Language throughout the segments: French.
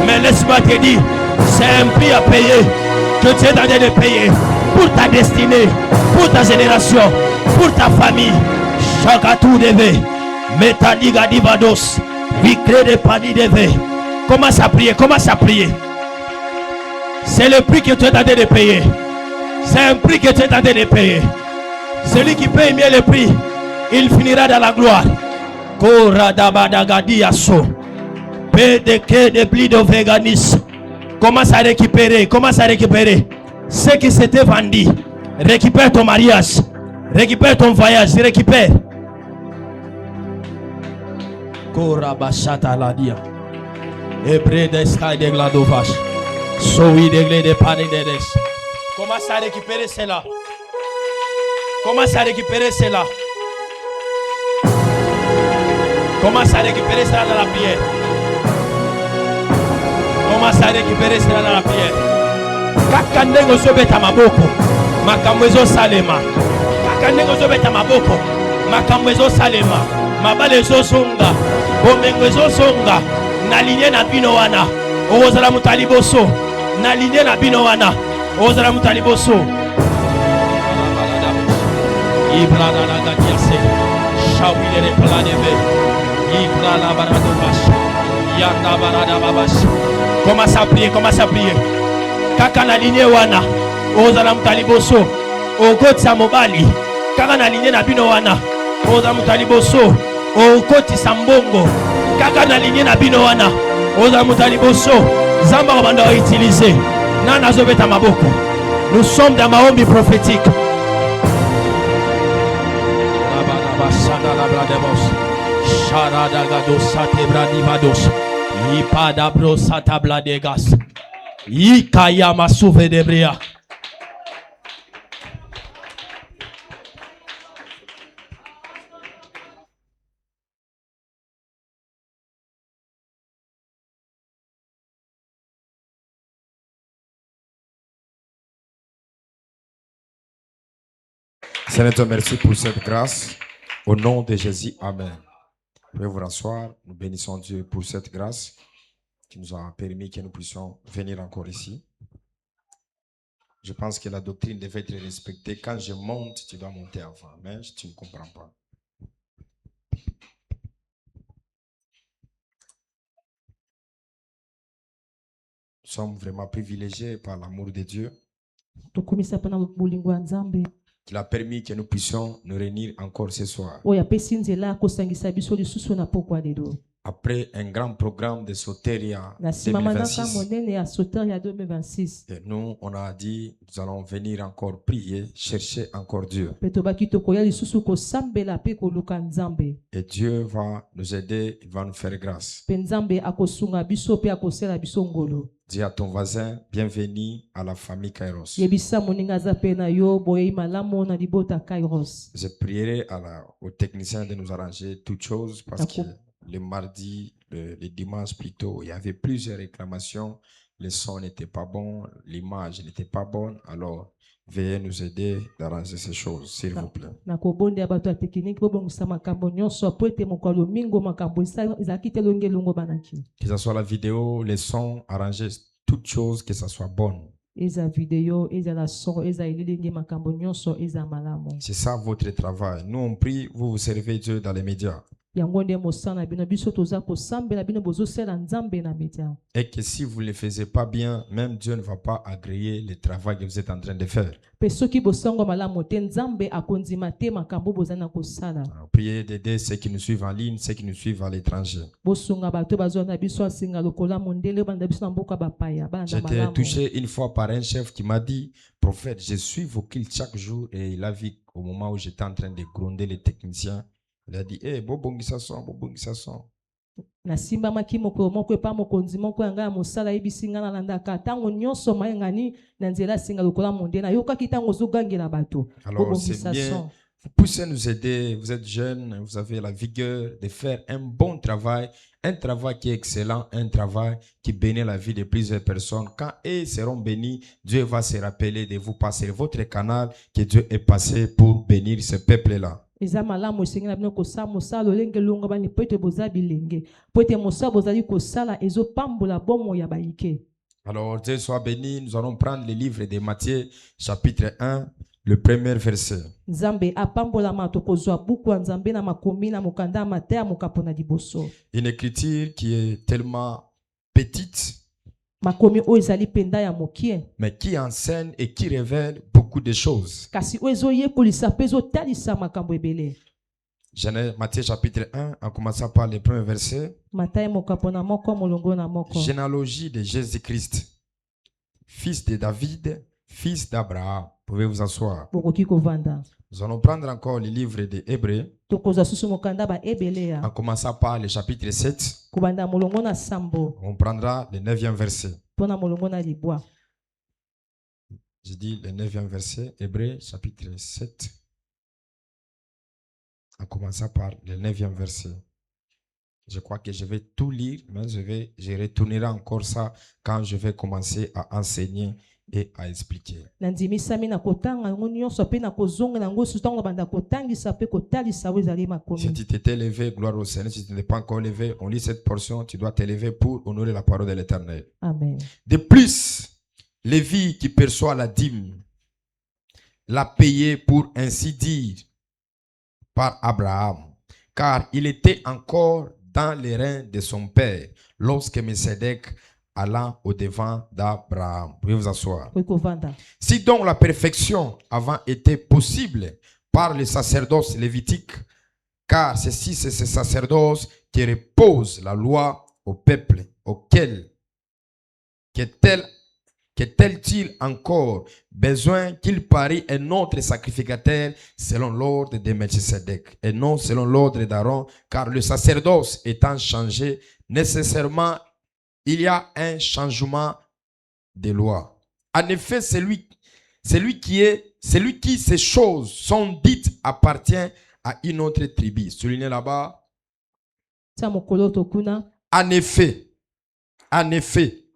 Mais laisse-moi te dire, c'est un prix à payer que tu es en train de payer pour ta destinée, pour ta génération, pour ta famille. Chakatou deve, metadiga divados, vicré de pani deve. Commence à prier, commence à prier. C'est le prix que tu es en train de payer. C'est un prix que tu es en train de payer. Celui qui paye mieux le prix, il finira dans la gloire. Commence à récupérer, commence à récupérer ce qui s'était vendu. Récupère ton mariage, récupère ton voyage, récupère. Commence à récupérer cela. Commence à récupérer cela. Commence à récupérer cela dans la prière. Commence à récupérer cela dans la prière. Kakandego sobeta maboko. Makamwezo salema. Kakandego sobeta maboko. Makamwezo salema. Mabalezo songa. Bomengwezo songa. Na ligne na bino wana. Ozala mutaliboso. Na ligne na bino wana. Ozala mutaliboso. Ibrana la gadiase. Shawile de planeve. Ibrana barado bash. Yanda barada babash. Commence à prier, commence à prier. Kaka na ligne wana. Ozala mutaliboso. Okotsa mobali. Kaka na ligne na bino wana. Ozala mutaliboso. Okoti sambongo. Kaka na ligne na bino wana. Ozala mutaliboso. Zamba banda va utiliser. Nana zobeta maboko. Nous sommes dans maombi prophétique. Seigneur, merci pour cette grâce. Au nom de Jésus, Amen. Vous pouvez vous rasseoir. Nous bénissons Dieu pour cette grâce qui nous a permis que nous puissions venir encore ici. Je pense que la doctrine devait être respectée. Quand je monte, tu dois monter avant. Mais tu ne comprends pas. Nous sommes vraiment privilégiés par l'amour de Dieu. Il a permis que nous puissions nous réunir encore ce soir. Après un grand programme de Soteria 2026. Et nous, on a dit, nous allons venir encore prier, chercher encore Dieu. Et Dieu va nous aider, il va nous faire grâce. Dis à ton voisin, bienvenue à la famille Kairos. Je prierai aux techniciens de nous arranger toutes choses parce que le mardi, le dimanche plutôt, il y avait plusieurs réclamations. Le son n'était pas bon, l'image n'était pas bonne. Alors, veuillez nous aider d'arranger ces choses, s'il vous plaît. Que ce soit la vidéo, le son, arranger toutes choses, que ce soit bon. C'est ça votre travail. Nous, on prie, vous servez Dieu dans les médias. Et que si vous ne le faites pas bien, même Dieu ne va pas agréer le travail que vous êtes en train de faire. Priez d'aider ceux qui nous suivent en ligne, ceux qui nous suivent à l'étranger. J'étais touché une fois par un chef qui m'a dit, prophète, je suis vos kills chaque jour, et il a vu au moment où j'étais en train de gronder les techniciens. Il a dit, eh, bobongi ça son. Alors c'est bien, vous poussez nous aider, vous êtes jeunes, vous avez la vigueur de faire un bon travail, un travail qui est excellent, un travail qui bénit la vie de plusieurs personnes. Quand ils seront bénis, Dieu va se rappeler de vous passer votre canal que Dieu est passé pour bénir ce peuple-là. eza malamu esengeli na bino kosala mosala lolenge longo bani po ete boza bilenge po ete mosala bozali kosala ezopambola bomoi ya bayike. Alors, Dieu soit béni. Nous allons prendre le livre de Matthieu, chapitre 1, le premier verset. Nzambe apambola mato kozwa buku ya Nzambe na makomi na mokanda ya Mateya mokapo na liboso. Une écriture qui est tellement petite, Makomi oyo ezali penda ya mokie mais qui enseigne et qui révèle beaucoup de choses. kasi oyo ezoyekolisa mpe ezotalisa makambo ebele. Matthieu chapitre 1, en commençant par le premier verset. Mateya mokapo na moko molongo na moko. Généalogie de Jésus-Christ, fils de David, fils d'Abraham. Vous pouvez vous asseoir. Bokoki kovanda. Nous allons prendre encore le livre des Hébreux, Tokozwa susu mokanda ba ebele en commençant par le chapitre 7. kobanda molongo na sambo On prendra le 9e verset. pona molongo na libwa. Je dis le 9e verset, Hébreux chapitre 7. En commençant par le 9e verset. Je crois que je vais tout lire, mais je retournerai encore ça quand je vais commencer à enseigner et à expliquer. Nandimisami na kotanga ngo nyonso pe na kozonga na ngo sutango banda kotangisa pe kotalisa we ezali Si makomi. tu t'es levé, gloire au Seigneur. Si tu n'es pas encore levé, on lit cette portion, tu dois te lever pour honorer la parole de l'Éternel. Amen. De plus, Lévi qui perçoit la dîme l'a payé pour ainsi dire par Abraham, car il était encore dans les reins de son père lorsque Melchisedec alla au devant d'Abraham. Vous pouvez vous asseoir. Koki kovanda. Si donc la perfection avant était possible par le sacerdoce lévitique, car c'est ce sacerdoce qui repose la loi au peuple, auquel qu'est-il encore besoin qu'il parie un autre sacrificateur selon l'ordre de Melchisedec et non selon l'ordre d'Aaron, car le sacerdoce étant changé, nécessairement il y a un changement de loi. En effet, celui qui ces choses sont dites appartient à une autre tribu. Soulignez là-bas. Tia mokolo tokuna. En effet,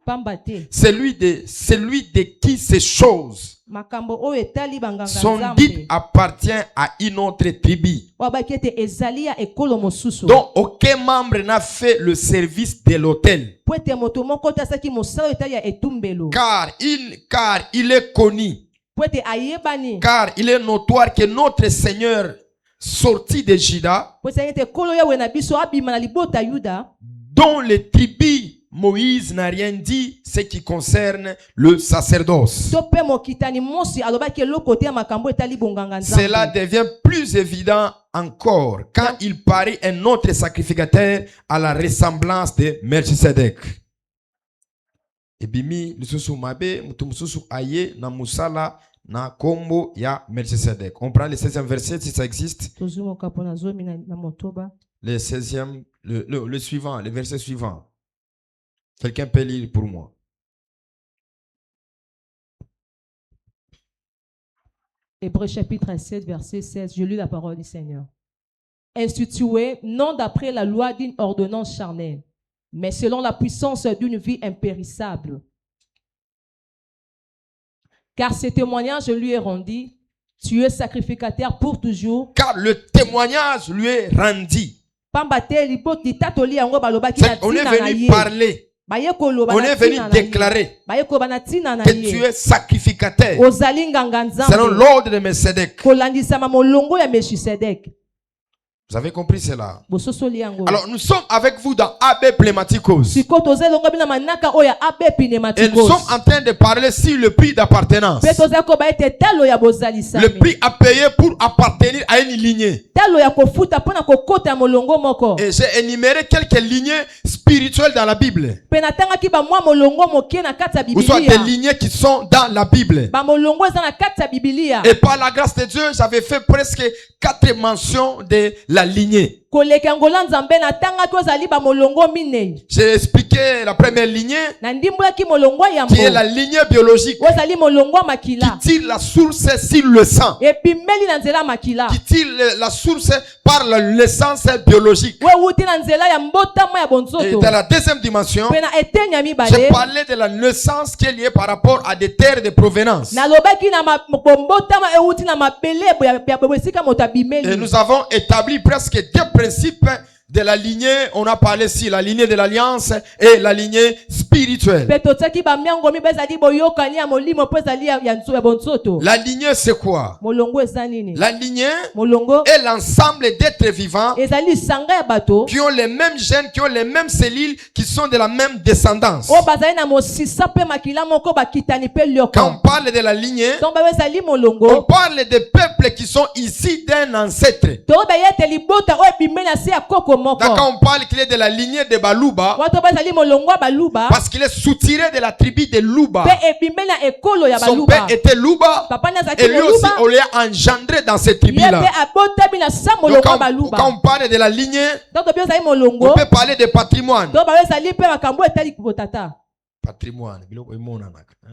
Pambate. celui de qui ces choses Makambo oyo etali banganga sont Nzambe. dites appartient à une autre tribu. Wabaki ete ezali ya ekolo mosusu. Donc aucun membre n'a fait le service de l'autel. Po ete moto moko te asaki mosala oyo etali ya etumbelo. Car il est connu. Po ete ayebani. Car il est notoire que notre Seigneur sorti de Juda, Po ete ete kolo yawe na biso abima na libota Yuda, dont les tribus Moïse n'a rien dit ce qui concerne le sacerdoce. to pe mokitani mosi alobaki eloko te ya makambo etali bonganga Nzambe. Cela devient plus évident encore quand il parie un autre sacrificateur à la ressemblance de Melchisedec. Ebimi lisusu mabe mutu mususu aye na musala na kombo ya Melchisedec. On prend le 16e verset si ça existe. Tozumoka pona zomi na motoba. Le 16e, le suivant, le verset suivant. Quelqu'un peut lire pour moi. Hébreux chapitre 7, verset 16. Je lis la parole du Seigneur. Institué, non d'après la loi d'une ordonnance charnelle, mais selon la puissance d'une vie impérissable. Car ce témoignage lui est rendu, tu es sacrificateur pour toujours. Car le témoignage lui est rendu. On est venu parler. On est venu déclarer que tu es sacrificateur selon l'ordre de Melchisedec. Vous avez compris cela? Alors nous sommes avec vous dans AB Pneumaticos. Et nous sommes en train de parler sur le prix d'appartenance. Le prix à payer pour appartenir à une lignée. Et j'ai énuméré quelques lignées spirituelles dans la Bible. Ou soit des lignées qui sont dans la Bible. Et par la grâce de Dieu, j'avais fait presque 4 mentions de la lignée. koleka ngola nzambe na tanga ko zali ba molongo minei. J'ai expliqué la première lignée, Na ndimboyaki molongo yambo. qui est la lignée biologique, Ozali molongo makila. qui tire la source sur le sang, Epimeli na nzela makila. qui tire la source par l'essence biologique. We wuti na nzela ya mbotama ya Et bonzoto. dans la deuxième dimension, Pe na etenya j'ai mibale. parlé de la naissance qui est liée par rapport à des terres de provenance. Na lobaki na mbotama ewuti na mabele ya bwesika moto Et abimeli. nous avons établi presque deux principes de la lignée. On a parlé ici, la lignée de l'alliance et la lignée spirituelle. Pe totsaki ba miango mi bezali boyokani ya molimo pe ezali ya bonzoto. La lignée, c'est quoi? Molongo eza nini? La lignée Molongo est l'ensemble d'êtres vivants ezali sanga ya bato. qui ont les mêmes gènes, qui ont les mêmes cellules, qui sont de la même descendance. O bazali na mosisa pe makila moko bakitani pe Quand lioko. on parle de la lignée, Donc ba ezali on molongo. parle des peuples qui sont ici d'un ancêtre. To ba yete libota o ebimeli na se ya koko moko. Quand on parle qu'il est de la lignée de Baluba, Wato bazali molongo ya baluba. parce qu'il est soutiré de la tribu de Luba. Pe ebimeli na ekolo ya Son père baluba. était Luba, Papa na zaki et lui aussi, luba. on l'a engendré dans cette Ye pe tribu-là. abotami na sa Donc, molongo ya quand baluba. on parle de la lignée, Donc to ezali on molongo. peut parler de patrimoine. To ba ezali pe makambo etali botata. Patrimoine.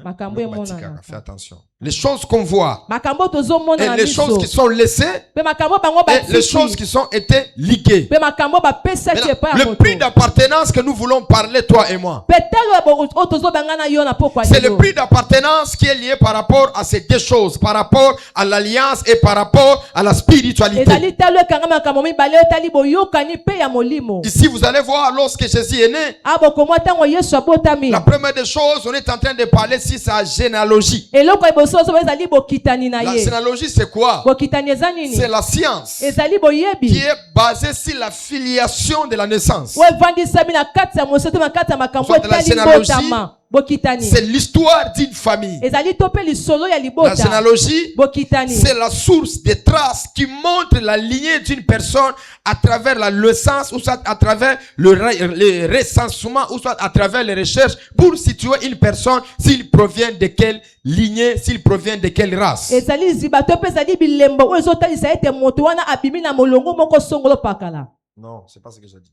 Makambo emonana. Fais attention. Les choses qu'on voit Makambo tozomona et na les choses miso. qui sont laissées Pe makambo bango et les choses batiki. qui sont été liguées. Pe makambo bapesaki Maintenant, epai ya le moto. prix d'appartenance que nous voulons parler, toi et moi, Pe talo o tozobanga na yo na pokwa c'est le lelo. prix d'appartenance qui est lié par rapport à ces deux choses, par rapport à l'alliance et par rapport à la spiritualité. Ezali talo ekanga makambo mibale etali boyokani pe ya molimo. Ici, vous allez voir, lorsque Jésus est né, Abokomwa ntango Yesu abotami. la première des choses, on est en train de parler si sa généalogie. Eloko eboso oso ezali bokitani na La ye. généalogie, c'est quoi? Bokitani eza nini? C'est la science Ezali qui boyebi. est basée sur la filiation de la naissance. O evandisami na kati ya mosoto na kati ya makambo Soit de la etali généalogie, botama. Bokitani. C'est l'histoire d'une famille. Ezali to pe lisolo ya La libota. généalogie, Bokitani. c'est la source des traces qui montre la lignée d'une personne à travers la naissance ou soit à travers le recensement ou soit à travers les recherches pour situer une personne s'il provient de quelle lignée, s'il provient de quelle race. Ezali ziba to pe ezali bilembo o ezotalisa ete moto wana abimi na molongo moko songolo pakala. Non, c'est pas ce que je dis.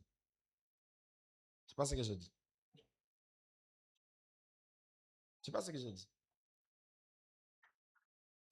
C'est pas ce que je dis. C'est pas ce que je dis.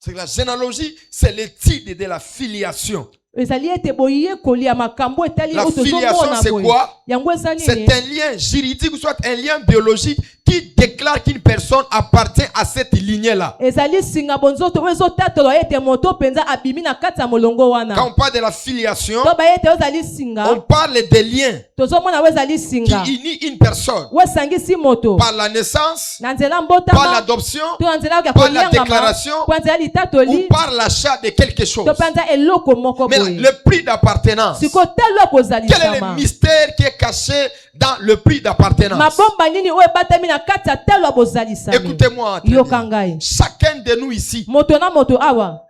C'est que la généalogie, c'est l'étude de la filiation. Ezali ete boye kolia makambo etali La o filiation, tozomona c'est boye. quoi? Yango eza C'est nini? un lien juridique ou soit un lien biologique qui déclare qu'une personne appartient à cette lignée-là. Ezali singa bonzoto o ezotatolo ete moto penza abimi na kati ya molongo wana. Quand on parle de la filiation, To ba ete ozali singa. on parle des liens Tozomona o ezali qui singa. unissent une personne O sangisi moto. par la naissance, Na nzela par mbotama. l'adoption To na nzela ya par la kolianga déclaration, ma. Kwa nzela ou litatoli. par l'achat de quelque chose. To penza eloko moko Mais boye. le prix d'appartenance, Siko telo kozali quel est le sama. mystère qui est caché dans le prix d'appartenance? Mabomba nini o ebatami na kati ya telo bozali sama. Écoutez-moi, très bien. Yokangai. Chacun de nous ici Moto na moto awa.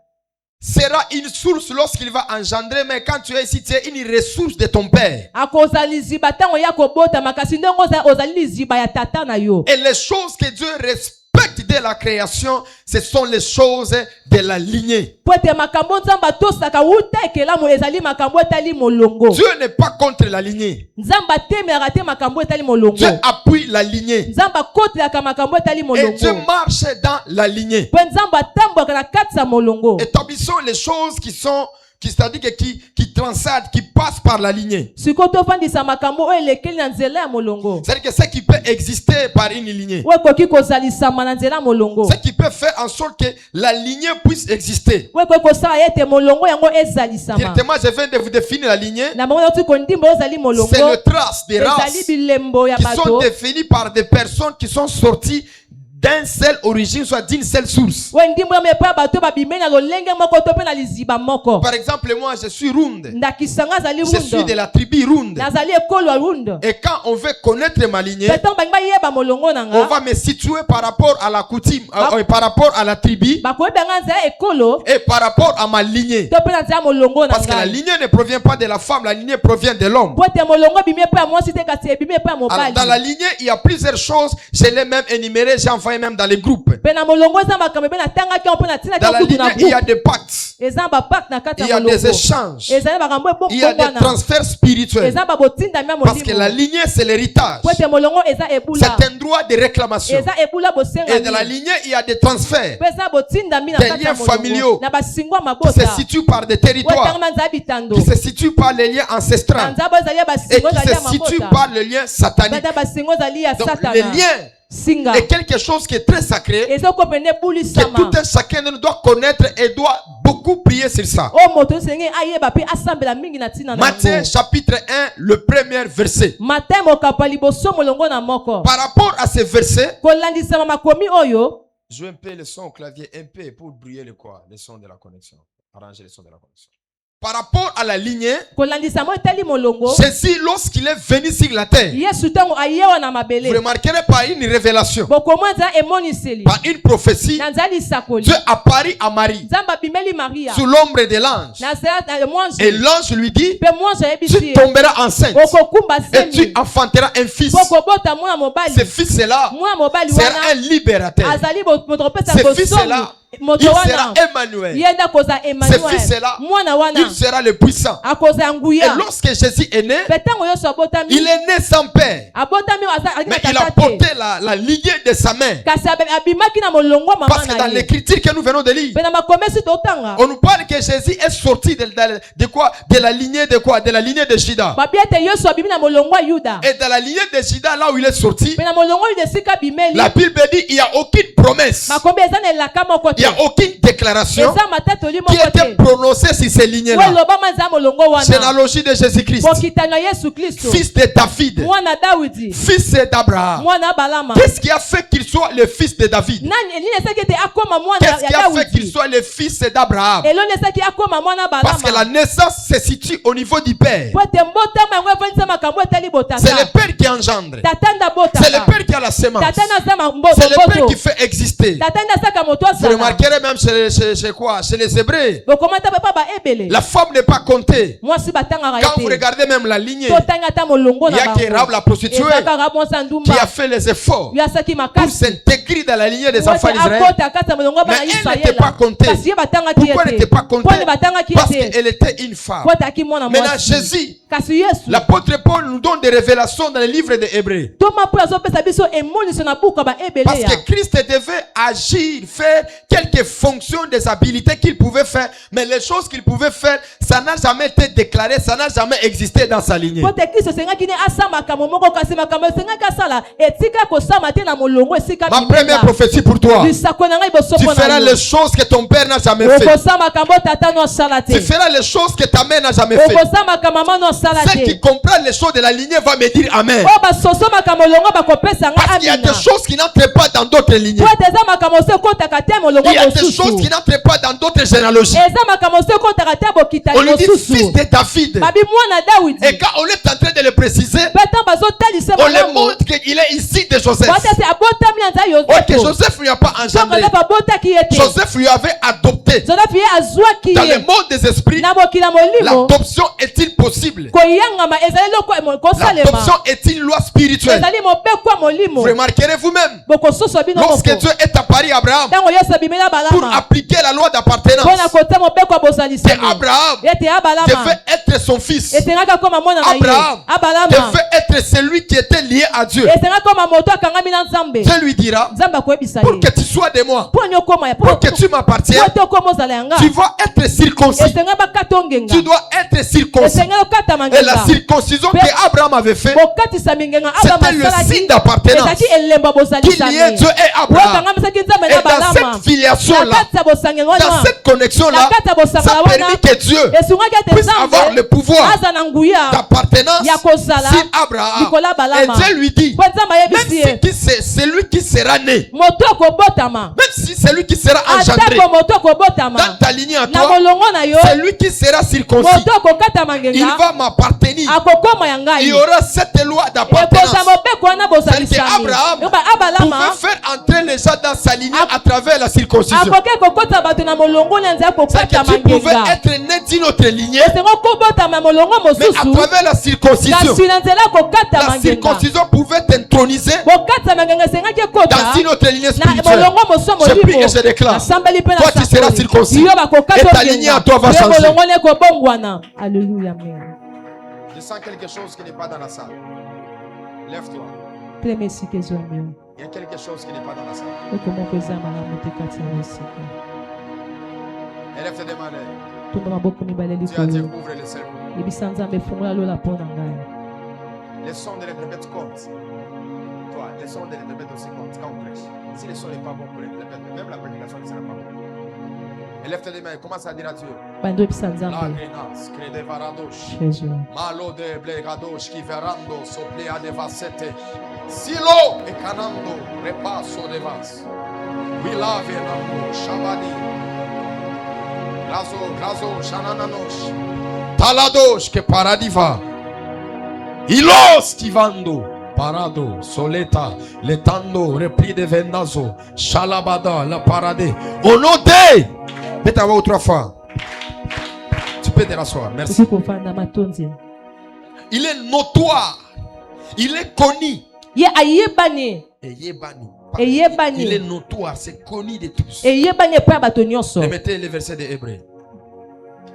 sera une source lorsqu'il va engendrer, mais quand tu es ici, tu es une ressource de ton père. Akozali ziba tango ya kobota makasi ndenge ozali ziba ya tata na yo. Et les choses que Dieu respecte de la création, ce sont les choses de la lignée. Poete makambo nzamba tosaka uta ekelamu ezali makambo etali molongo. Dieu n'est pas contre la lignée. Nzamba temelaka te makambo etali molongo. Dieu appuie la lignée. Nzamba kotelaka makambo etali Et Dieu molongo. marche dans la lignée. Po nzamba tambwaka na kati ya molongo. Établissons les choses c'est-à-dire qui transcendent, qui passent par la lignée. Siko tofandisa makambo oyo elekeli na nzela ya molongo. C'est-à-dire que ce qui peut exister par une lignée, Oyo ekoki kozalisama na nzela ya molongo. ce qui peut faire en sorte que la lignée puisse exister. Oyo ekoki kosala ete molongo yango ezalisama. Directement, je viens de vous définir la lignée. Na bango nyonso kondimba ozali molongo. C'est le trace des Ezali races bilembo ya qui sont bato. définies par des personnes qui sont sorties d'une seule origine, soit d'une seule source. Oyo ndimbo ya mepa bato babimeli na lolenge moko to pe na liziba moko. Par exemple, moi, je suis Runde. Ndakisanga azali Je suis de rundo. la tribu Runde. Nazali ekolo ya rundo. Et quand on veut connaître ma lignée, Petango bangi bayeba molongo on nanga. va me situer par rapport à la coutume, par rapport à la tribu Bakoyebanga nzela ekolo et par rapport à ma lignée. to pe na nzela molongo Parce que la nanga. lignée ne provient pas de la femme, la lignée provient de l'homme. Po ete molongo bimi epai ya mwasi te kasi ebimi epai ya Alors, dans la mobali. lignée, il y a plusieurs choses. Je l'ai même énuméré. J'ai envoyé envoyé même dans les groupes. Pe na molongo eza makambo pe na tangaki on pe na tina Dans la kutu na lignée, il y a groupe. des pactes. Eza ba pacte na kati Il y ya a des molongo. échanges. Eza makambo Il y a des ebongwana. transferts spirituels. Eza ba botinda mia Parce que la molimo. lignée, c'est l'héritage. Po te molongo eza ebula. C'est un droit de réclamation. Eza ebula bosenga. Et dans la lignée, il y a des transferts Pe eza botinda mi na des kati ya liens familiaux molongo. Na basingwa qui mabota. se situent par des territoires, qui se situent par les liens ancestraux et qui se situent par le lien satanique. Donc les liens Singa. est quelque chose qui est très sacré, Eza ko pene que bulisama. tout un chacun de nous doit connaître et doit beaucoup prier sur ça. O moto senge ayeba pe asambela mingi na tina na Matthieu yango. chapitre 1, le premier verset. Matin mokapa liboso molongo na moko. Par rapport à ce verset, Kolandisama makomi oyo. joue un peu le son au clavier, un peu pour brouiller le son de la connexion. Arranger le son de la connexion. Par rapport à la lignée, Kolandisama etali molongo. Jésus, lorsqu'il est venu sur la terre, Yesu tango ayewa na vous mabele. remarquerez par une révélation, Bokomo nza emoniseli. par une prophétie, Na nzali sakoli. Dieu apparut à Marie Nzamba bimeli Maria. sous l'ombre de l'ange. Na zela mwanji. Et l'ange lui dit, Pe mwanji tu ayebisi. tomberas enceinte Bokokumba et tu semi. enfanteras un fils. Bokobota mwana mobali. Ce fils-là Mwana mobali sera wana. un libérateur. Azali moto pesa Ce kosomi. fils-là, Moto il wana. sera Emmanuel. Yenda koza Ce Emmanuel. fils-là, Mwana wana. il sera le puissant. Akoza Et nguya. lorsque Jésus est né, Petango yoso abotami. il est né sans père. Abotami Mais il a porté la lignée de sa main. kasi abimaki na molongo mama Parce que na dans ye. l'écriture que nous venons de lire, Pe na makomesi totanga. on nous parle que Jésus est sorti de quoi? De la lignée de quoi? De la lignée de Juda. Babi ete yoso abimi na molongo ya Yuda. Et dans la lignée de Juda, là où il est sorti, Pe na molongo de sika bimeli. la Bible dit il n'y a aucune promesse, Makombe eza na elaka moko il n'y te. a aucune déclaration Eza matatoli qui moko était te. prononcée sur ces lignées-là. Weloba manza molongo wana. Généalogie de Jésus-Christ, Bokitano ya Yesu Kristo. fils de David, Mwana Dawidi. fils d'Abraham. Mwana Balama. Qu'est-ce qui a fait qu'il soit le fils de David? Nani elini esaki ete akoma mwana Qu'est-ce qui ya a fait qu'il Dawidi. soit le fils d'Abraham? Eloni esaki akoma mwana Parce que la Balama. naissance se situe au niveau du père. Po ete mbotama yango efandisa makambo etali botata. C'est le père qui engendre. Tata nda C'est le botaka. père qui a la sémence. Tata naza C'est le père mboto. qui fait exister. Tata nda saka moto Vous asala. remarquerez même chez quoi? Chez les Hébreux. Bokomata papa ba ebele. La femme n'est pas comptée. Mwasi batanga Quand vous ete. regardez même la lignée, Totanga ta molongo il na y a qui Rahab la prostituée Ezaka Ramon qui a fait les efforts Yasaki pour makasi. s'intégrer dans la lignée des enfants d'Israël. Akota kata molongo ba Mais elle n'était pas comptée. Kasi batanga Pourquoi elle n'était pas comptée? Parce ete. qu'elle était une femme. Kota ki mwana Maintenant, mwasi. Jésus, Kasi Yesu. l'apôtre Paul nous donne des révélations dans le livre des Hébreux. Toma po azopesa biso emoniso na buka ba ebele Parce ya. que Christ devait agir, faire quelques fonctions des habilités qu'il pouvait faire, mais les choses qu'il pouvait faire, ça n'a jamais été déclaré, ça n'a jamais existé dans sa lignée. Kote Kristo sengaki ne asama makambo moko kasi makambo sengaki asala etika kosama te na molongo esika Ma première prophétie pour toi, Lisako na ngai boso tu pona feras yo. les choses que ton père n'a jamais fait. Okosama makambo tata no asala te. Tu feras les choses que ta mère n'a jamais fait. Okosama makambo mama no asala Ceux qui te. comprennent les choses de la lignée vont me dire Amen. O basoso makambo longo bakopesa nga Parce qu'il y a amina. des choses qui n'entrent pas dans d'autres lignées. Po eza makambo se kotaka te molongo Il y a des mosusu. choses qui n'entrent pas dans d'autres généalogies. Eza makambo se kotaka te bokitani On lui dit mosusu. fils de David. Babi mwana Dawidi. Et quand on est en train de le préciser, Beta bazotalisa on lui malamu. montre qu'il est ici de Joseph. Batasi abotami anza Ok, Yosefu. Joseph ne lui a pas engendré. Joseph abotaki ye te. Joseph lui avait adopté. Joseph ye azwaki Dans le ye. monde des esprits, Na mokila molimo. l'adoption est-il possible? Koyangama ezali loko kosalema. L'adoption est une loi spirituelle. Ezali mobekwa molimo. Vous remarquerez vous-même, Bokososo bino lorsque moko. Dieu est apparu à Abraham Tango Yesu abimela pour balama. appliquer la loi d'appartenance, Pona kote mobekwa que bozalisami. Abraham Ete abalama. devait être son fils. Esengaka koma mwana na ye. Abraham Abalama. devait être celui qui était lié à Dieu. Esengaka koma moto akangami na Nzambe. Dieu lui dira, Nzambe akoyebisa pour ye. que tu sois de moi, Po nyokoma ya pour que tu m'appartiennes, po te okoma ozala yanga. tu vas être circoncis. Esenga bakata ongenga. Tu dois être circoncis. Esenga okata Et la mangenga. circoncision que Abraham avait fait, Bokatisa mingenga c'était Abraham le asalaki. signe d'appartenance Ezaki elemba qui liait bozalisami. Dieu et Abraham. Wakangamisaki Nzambe Et na dans balama. cette filiation-là, Nakati ya bosangenga wana. dans cette connexion-là, Nakati ya ça bosangala a wana. permis que Dieu Esungaki ete puisse avoir Nzambe le pouvoir aza na nguya d'appartenance ya kozala sur Abraham. likola Et balama. Dieu lui dit, Po Nzambe même ayebisi ye. si c'est lui qui sera né, Moto akobotama. même si c'est lui qui sera engendré Atako moto akobotama. dans ta lignée à Na toi, molongo na yo. c'est lui qui sera circoncis. Moto akokata Il mangenga. va m'appartenir. Akokoma ya ngai. Il y aura cette loi d'appartenance. Ekoza mobeko wana C'est-à-dire bozalisami. qu'Abraham Yoba abalama. pouvait faire entrer les gens dans sa lignée à travers la circoncision. akoke kokota bato na molongo na nzela C'est kokata que tu pouvais mangenga être né d'une autre lignée, esengo kobota ma molongo mais à mosusu travers la circoncision, kasi na nzela kokata la mangenga circoncision pouvait t'introniser kokata mangenga esengaki ekota dans une autre lignée na spirituelle. molongo mosusu Je prie molimo et je déclare, nasambeli mpe toi tu seras circoncis yo bakokata et ta lignée à toi va yo changer. molongo ne kobongwana alléluia amen Je sens quelque chose qui n'est pas dans la salle. Lève-toi. pleme esika ezwami Il y a quelque chose qui n'est pas dans la salle. okomoko eza malamu te kati ya esika Élève tes mains. tumba maboko mibale Dieu a dit likolo ouvre le cercle. yebisa nzambe fungola lola mpo na ngai Les sons de l'interprète comptent. Toi, les sons de l'interprète aussi comptent quand on prêche. Si le son n'est pas bon pour l'interprète, même la prédication ne sera pas bonne. Élève tes mains et commence à dire à Dieu. bando yebisa La nzambe grenas, crede varadosh. jésus Malo de blegadosh qui verando sople a devasete. Silo e canando repasso de vas. We love you, Shabadi. Grazo, shanananos. Talados que paradiva. Ilos tivando. Parado, soleta, letando, repris de vendazo. Shalabada, la parade. Au nom de. Faites avoir 3 fois. Tu peux te rasseoir. Merci. okoki kofanda matondi Il est notoire. Il est connu. ye ayebani Et Yebani. eyebani Il est notoire. C'est connu de tous. eyebani epai ya bato nyonso Et mettez les versets de Hébreux.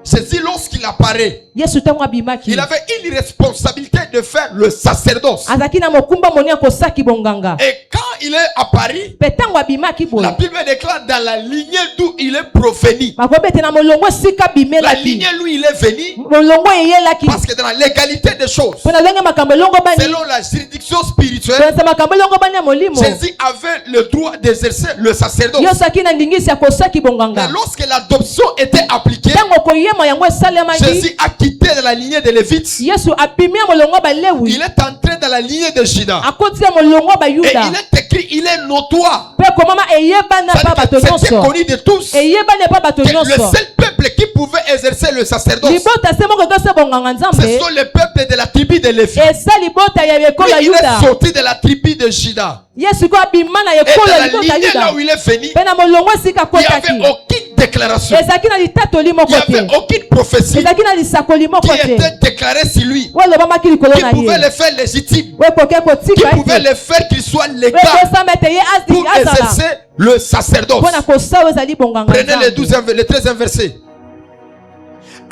C'est dit lorsqu'il apparaît, yesu ntango abimaki il avait une responsabilité de faire le sacerdoce. azalaki na mokumba moni ya kosaki bonganga Et quand il est apparu, mpe ntango abimaki boye la Bible déclare dans la lignée d'où il est provenu. bakobi ete na molongo esika La abimelaki lignée, lui, il est venu molongo eyelaki parce que dans la légalité des choses, mpo na ndenge makambo elongo bani selon la juridiction spirituelle, tonasa makambo elongo bani ya molimo Jésus avait le droit d'exercer le sacerdoce. yo osaki na ndingisi ya kosaki Mais bonganga lorsque l'adoption était appliquée, ntango koyema yango esalemaki Jésus a quitté de la lignée de Lévites. yesu abimi ya molongo ya balewi Il est entré dans la lignée de Juda. akoti ya molongo ya Et bayuda il est écrit, il est notoire. mpe komama eyebana pa bato C'était nyonso connu de tous. eyebani pa bato Que le nyonso seul peuple qui pouvait exercer le sacerdoce, libota se moko ekose bonganga ce nzambe sont les peuples de la tribu de Lévi. eza libota ya Lui, ekolo ya il yuda est sorti de la tribu de Juda. yesu ko abima na Et ekolo dans ya la libota ya lignée là yuda où il est venu, mpe na molongo esika il n'y akotaki avait aucune déclaration. ezalaki na litatoli Il moko n'y avait te aucune prophétie ezalaki na lisakoli moko qui te était déclarée sur lui, oyo elobamaki likolo qui na pouvait ye le faire légitime, oyo ekoki qui kotika pouvait ete le faire qu'il soit oyo légal ekosamba ete ye pour azala exercer le sacerdoce. mpo na kosala oyo ezali bonganga Prenez les nzambe 12e, les 13e versets.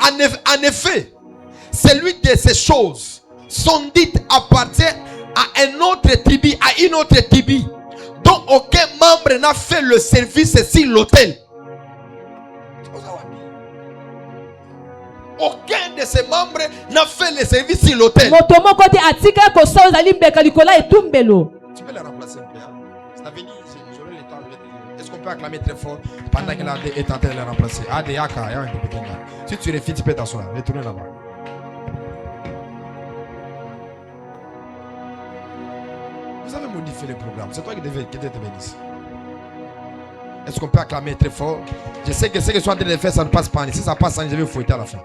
En effet, celui de ces choses sont dites appartient à une autre tribu, dont aucun membre n'a fait le service sur l'autel. Aucun de ses membres n'a fait le service sur l'autel. moto moko te atika kosala oyo ezali mbeka likolo ya etumbelo Tu peux le remplacer un peu. C'est à venir, j'aurai le temps. Est-ce qu'on peut acclamer très fort pendant qu'il est en train de le remplacer? Si tu refuses, tu peux t'asseoir. Retournez là-bas. Vous avez modifié le programme. C'est toi qui devais te bénir. Est-ce qu'on peut acclamer très fort? Je sais que ce que je suis en train de faire, ça ne passe pas. Si ça passe, je vais fouetter à la fin.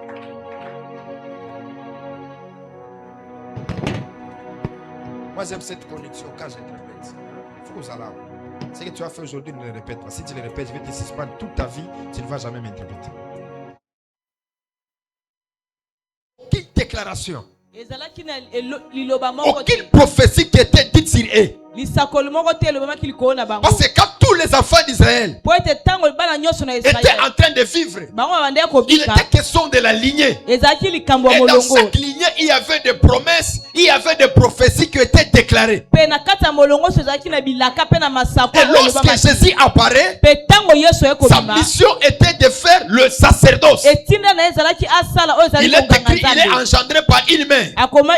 Moi, j'aime cette connexion quand j'interprète. Il faut que ça l'aille. Ce que tu as fait aujourd'hui, ne le répète pas. Si tu le répètes, je vais te suspendre toute ta vie. Tu ne vas jamais m'interpréter. Aucune déclaration, ezalaki na liloba moko te aucune prophétie qui était dite sur eux. lisakoli moko te elobamaki likolo na bango Parce que quand tous les enfants d'Israël po ete ntango bana nyonso na étaient Israeli en train de vivre, bango babandaki il kobika était question de la lignée. ezalaki likambo ya Et dans molongo chaque lignée, il y avait des promesses, il y avait des prophéties qui étaient déclarées. mpe na kati ya molongo so ezalaki na bilaka mpe na masako Et lorsque Jésus apparaît, mpe ntango yesu sa ekobima mission était de faire le sacerdoce. etinda na ye ezalaki asala oyo ezali Il est konganga écrit, il est nzambe engendré par une main.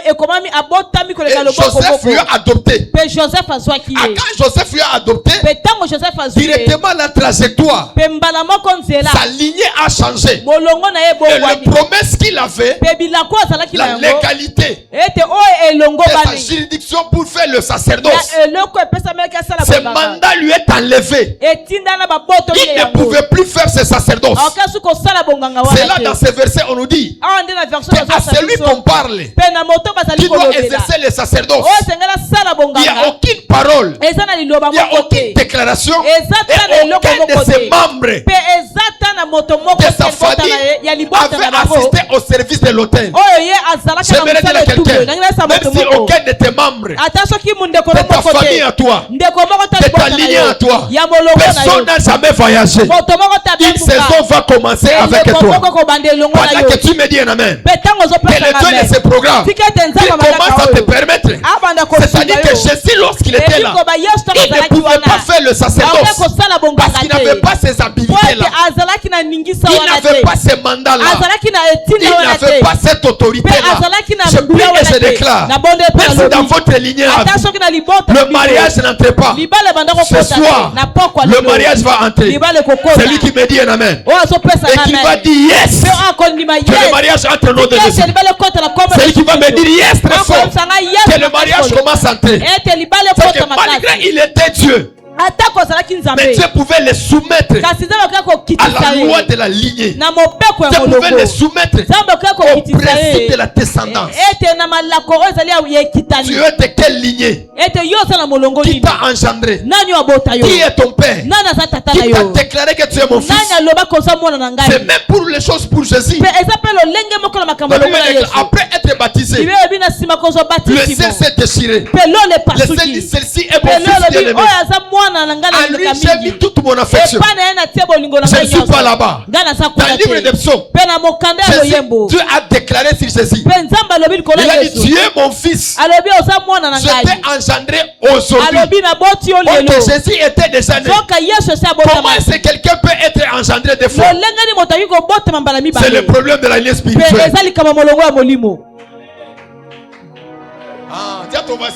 ekomami abotami Et koleka loboko Joseph moko lui a adopté. mpe joseph azwaki Ah, ye quand Joseph lui a adopté, mpe ntango joseph azwi ye directement la trajectoire, mpe mbala moko nzela sa lignée a changé. molongo na ye Et les ebongwani promesses qu'il avait, mpe bilako azalaki na la yango légalité ete oyo elongo de sa bani juridiction pour faire le sacerdoce. Ce Ce mandat lui est enlevé. Il ne pouvait plus faire ce sacerdoce. C'est là dans ce verset on nous dit à celui qu'on parle, tu dois exercer le sacerdoce. Il n'y a aucune parole, il n'y a aucune déclaration et aucun de ses membres de sa famille avait assisté au service de l'autel. J'aimerais dire à quelqu'un, même si aucun de tes membres, de ta famille à toi, de ta lignée à toi, personne n'a jamais voyagé. Une saison va commencer avec toi. Pendant que tu me dis un amen, que le Dieu de ce programme, il commence à te permettre. C'est-à-dire que Jésus, lorsqu'il était là, il ne pouvait pas faire le sacerdoce parce qu'il n'avait pas ces habilités-là. Il n'avait pas ces mandats-là. Il n'avait pas cette autorité-là. Je prie et je déclare, même si dans votre lignée, le mariage n'entre pas. Ce soir, le mariage va entrer. Celui qui me dit un amen et qui va dire yes, que le mariage entre nous de Jésus. Celui qui va me dire yes très fort, que le mariage commence à entrer. Parce que malgré il était Dieu, mais Dieu pouvait les soumettre à la loi de la lignée. Dieu pouvait les soumettre au principe de la descendance. Tu es de quelle lignée? Qui t'a engendré? Qui est ton père? Qui t'a déclaré que tu es mon fils? C'est même pour les choses pour Jésus. Après être baptisé, le ciel s'est déchiré. Le ciel dit celle-ci est mon fils bien-aimé. À lui j'ai mis toute mon affection. Je ne suis pas là-bas. Dans le livre des psaumes, Dieu a déclaré sur Jésus. Il a dit, tu es mon fils. Je t'ai engendré aujourd'hui. Donc Jésus était déjà né. Comment est-ce que quelqu'un peut être engendré de fois? C'est le problème de la lignée spirituelle.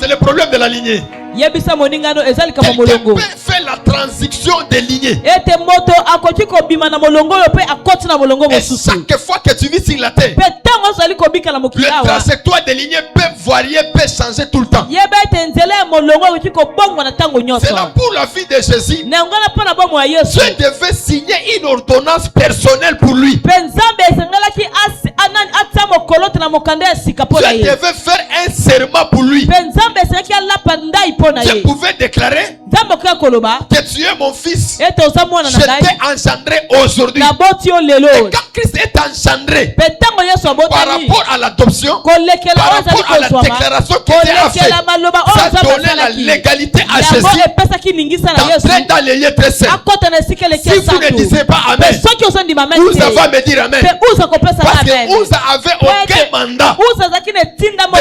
C'est le problème de la lignée. Quelqu'un peut faire la transition des lignées. Et chaque fois que tu vis sur la terre, le trajectoire des lignées peut varier, peut changer tout le temps. C'est là pour la vie de Jésus. Dieu devait signer une ordonnance personnelle pour lui. Dieu devait faire un serment pour lui. Dieu pouvait déclarer que tu es mon fils. Je t'ai engendré aujourd'hui. Et quand Christ est engendré, par rapport à l'adoption, par rapport à la déclaration qu'il a faite, ça donnait la légalité à Jésus d'entrer dans les lieux très saints. Si vous ne disiez pas amen, vous allez me dire amen. Parce que vous n'avez aucun mandat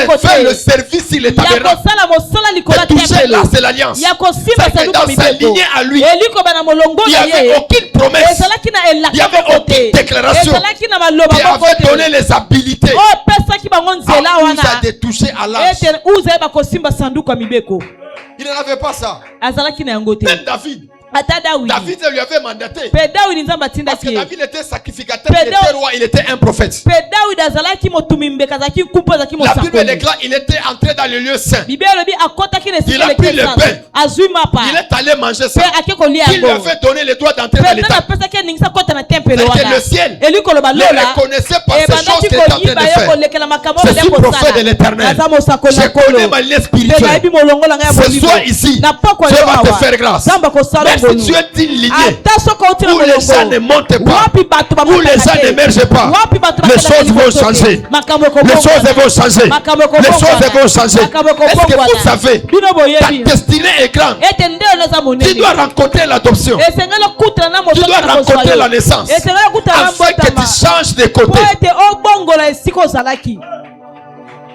de faire le service sur les tabernacles. De toucher là, c'est l'alliance. C'est dans sa lignée à lui. Il n'y avait aucune promesse. Il n'y avait aucune déclaration qui avait donné les habilités à Uza de toucher à l'âge. Il n'avait pas ça. Même David. David lui avait mandaté. Parce que David était sacrificateur, il était roi, il était un prophète. La Bible déclare qu'il était entré dans le lieu saint. Il a pris le pain. Il est allé manger ça. Il lui avait donné le droit d'entrer dans l'état. C'est que le ciel le reconnaissait par ces choses qu'il était en train de faire. Je suis prophète de l'Éternel. Je connais ma ligne spirituelle. Ce soir ici, Dieu va te faire grâce. Si tu es une lignée où les gens ne montent pas, où les gens n'émergent pas, les choses vont changer. Les choses vont changer. Les choses vont changer. Est-ce que vous savez, ta destinée est grande. Tu dois rencontrer l'adoption. Tu dois rencontrer la naissance. Afin que tu changes de côté.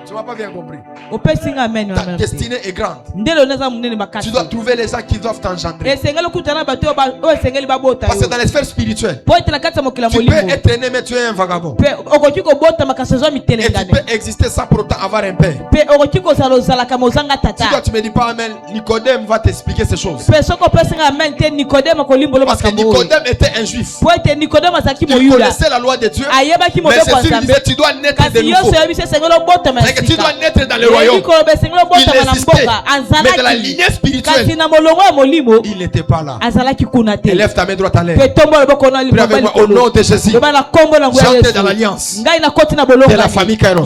Tu n'as pas bien compris. Ta destinée est grande. Tu dois trouver les gens qui doivent t'engendrer. Parce que dans les sphères spirituelles, tu peux être né mais tu es un vagabond. Et tu peux exister sans pour autant avoir un père. Si toi tu me dis pas amen, Nicodème va t'expliquer ces choses. Parce que Nicodème était un juif. Il connaissait la loi de Dieu. Mais Jésus lui disait tu dois naître de nouveau. que tu dois naître dans le royaume. Il existait. Mais dans la lignée spirituelle, il n'était pas là. Élève ta main droite à l'air. Prie avec moi au nom de Jésus. J'entre dans l'alliance de la famille Kairos.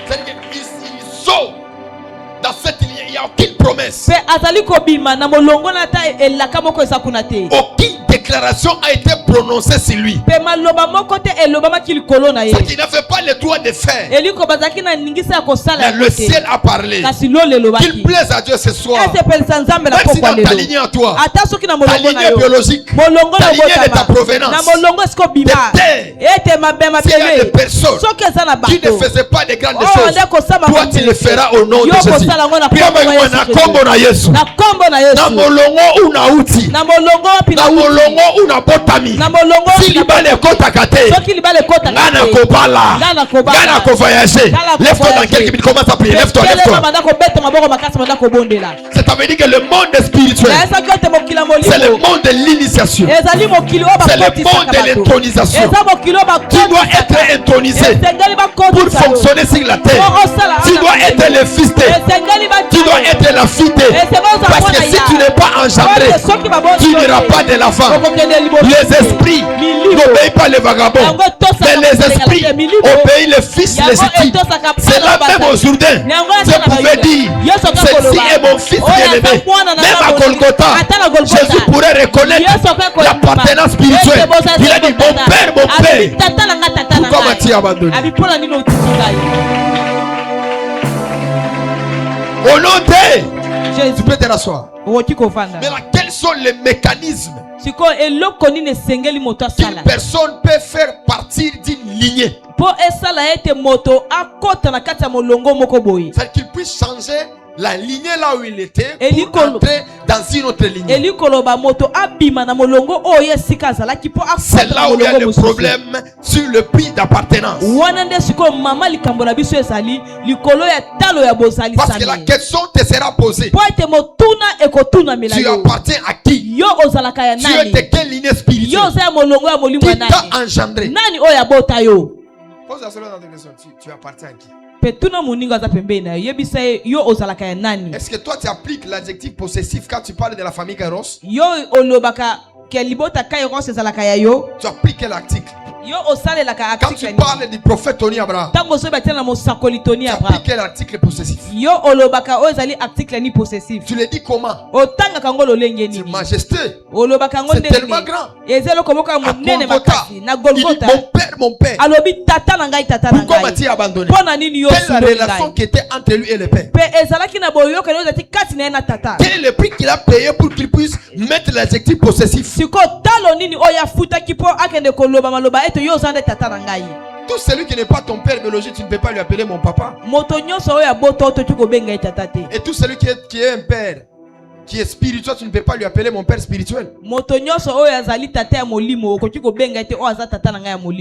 C'est-à-dire qu'ils sont dans cette ligne. Il n'y a aucune promesse. Aucune déclaration a été prononcée sur lui. C'est qu'il n'avait pas le droit de faire. Mais le ciel a parlé. Qu'il plaise à Dieu ce soir. Même si dans ta lignée à toi, ta lignée biologique, ta lignée de ta provenance, de terre, s'il y a des personnes qui ne faisaient pas de grandes choses, toi tu le feras au nom de Jésus. Prie avec moi na kombo na Yesu. Na molongo unauti. Na molongo unabotami. Si libale kota kate. Ngana kobala. Ngana kovoyager. Lève-toi dans quelques minutes. Commence à prier. Lève-toi, lève-toi. Ça veut dire que le monde spirituel, c'est le monde de l'initiation. C'est le monde de l'intronisation. Tu dois être intronisé pour fonctionner sur la terre. Tu dois être le fils de. Tu dois être la fille de. Parce que si tu n'es pas engendré, tu n'iras pas de l'enfant. Les esprits n'obéissent pas les vagabonds, mais les esprits obéissent les fils légitimes. C'est là même aujourd'hui. Je pouvais dire, ceci est mon fils bien-aimé. Même à Golgotha, Jésus pourrait reconnaître l'appartenance spirituelle. Il a dit, mon père, mon père. Pourquoi m'as-tu abandonné? Au nom de, tu peux te rasseoir. Mais là, quels sont les mécanismes qu'une personne peut faire partir d'une lignée? C'est-à-dire qu'il puisse changer la lignée là où il était pour entrer dans une autre lignée. C'est là où il y a le problème sur le prix d'appartenance. Parce que la question te sera posée. Tu appartiens à qui? Tu es de quelle lignée spirituelle? Qui t'a engendré? Pose la seule question. Tu appartiens à qui? Est-ce que toi tu appliques l'adjectif possessif quand tu parles de la famille Kairos? Tu appliques quel article? Quand tu parles du prophète Tony Abraham, tu appliques quel article possessif? Tu le dis comment? C'est majesté. C'est tellement grand. À Golgotha, il dit mon père. Pourquoi m'as-tu abandonné? Quelle est la relation qui était entre lui et le père? Quel est le prix qu'il a payé pour qu'il puisse mettre l'adjectif possessif? Tout celui qui n'est pas ton père biologique, tu ne peux pas lui appeler mon papa. Et tout celui qui est un père qui est spirituel, tu ne peux pas lui appeler mon père spirituel.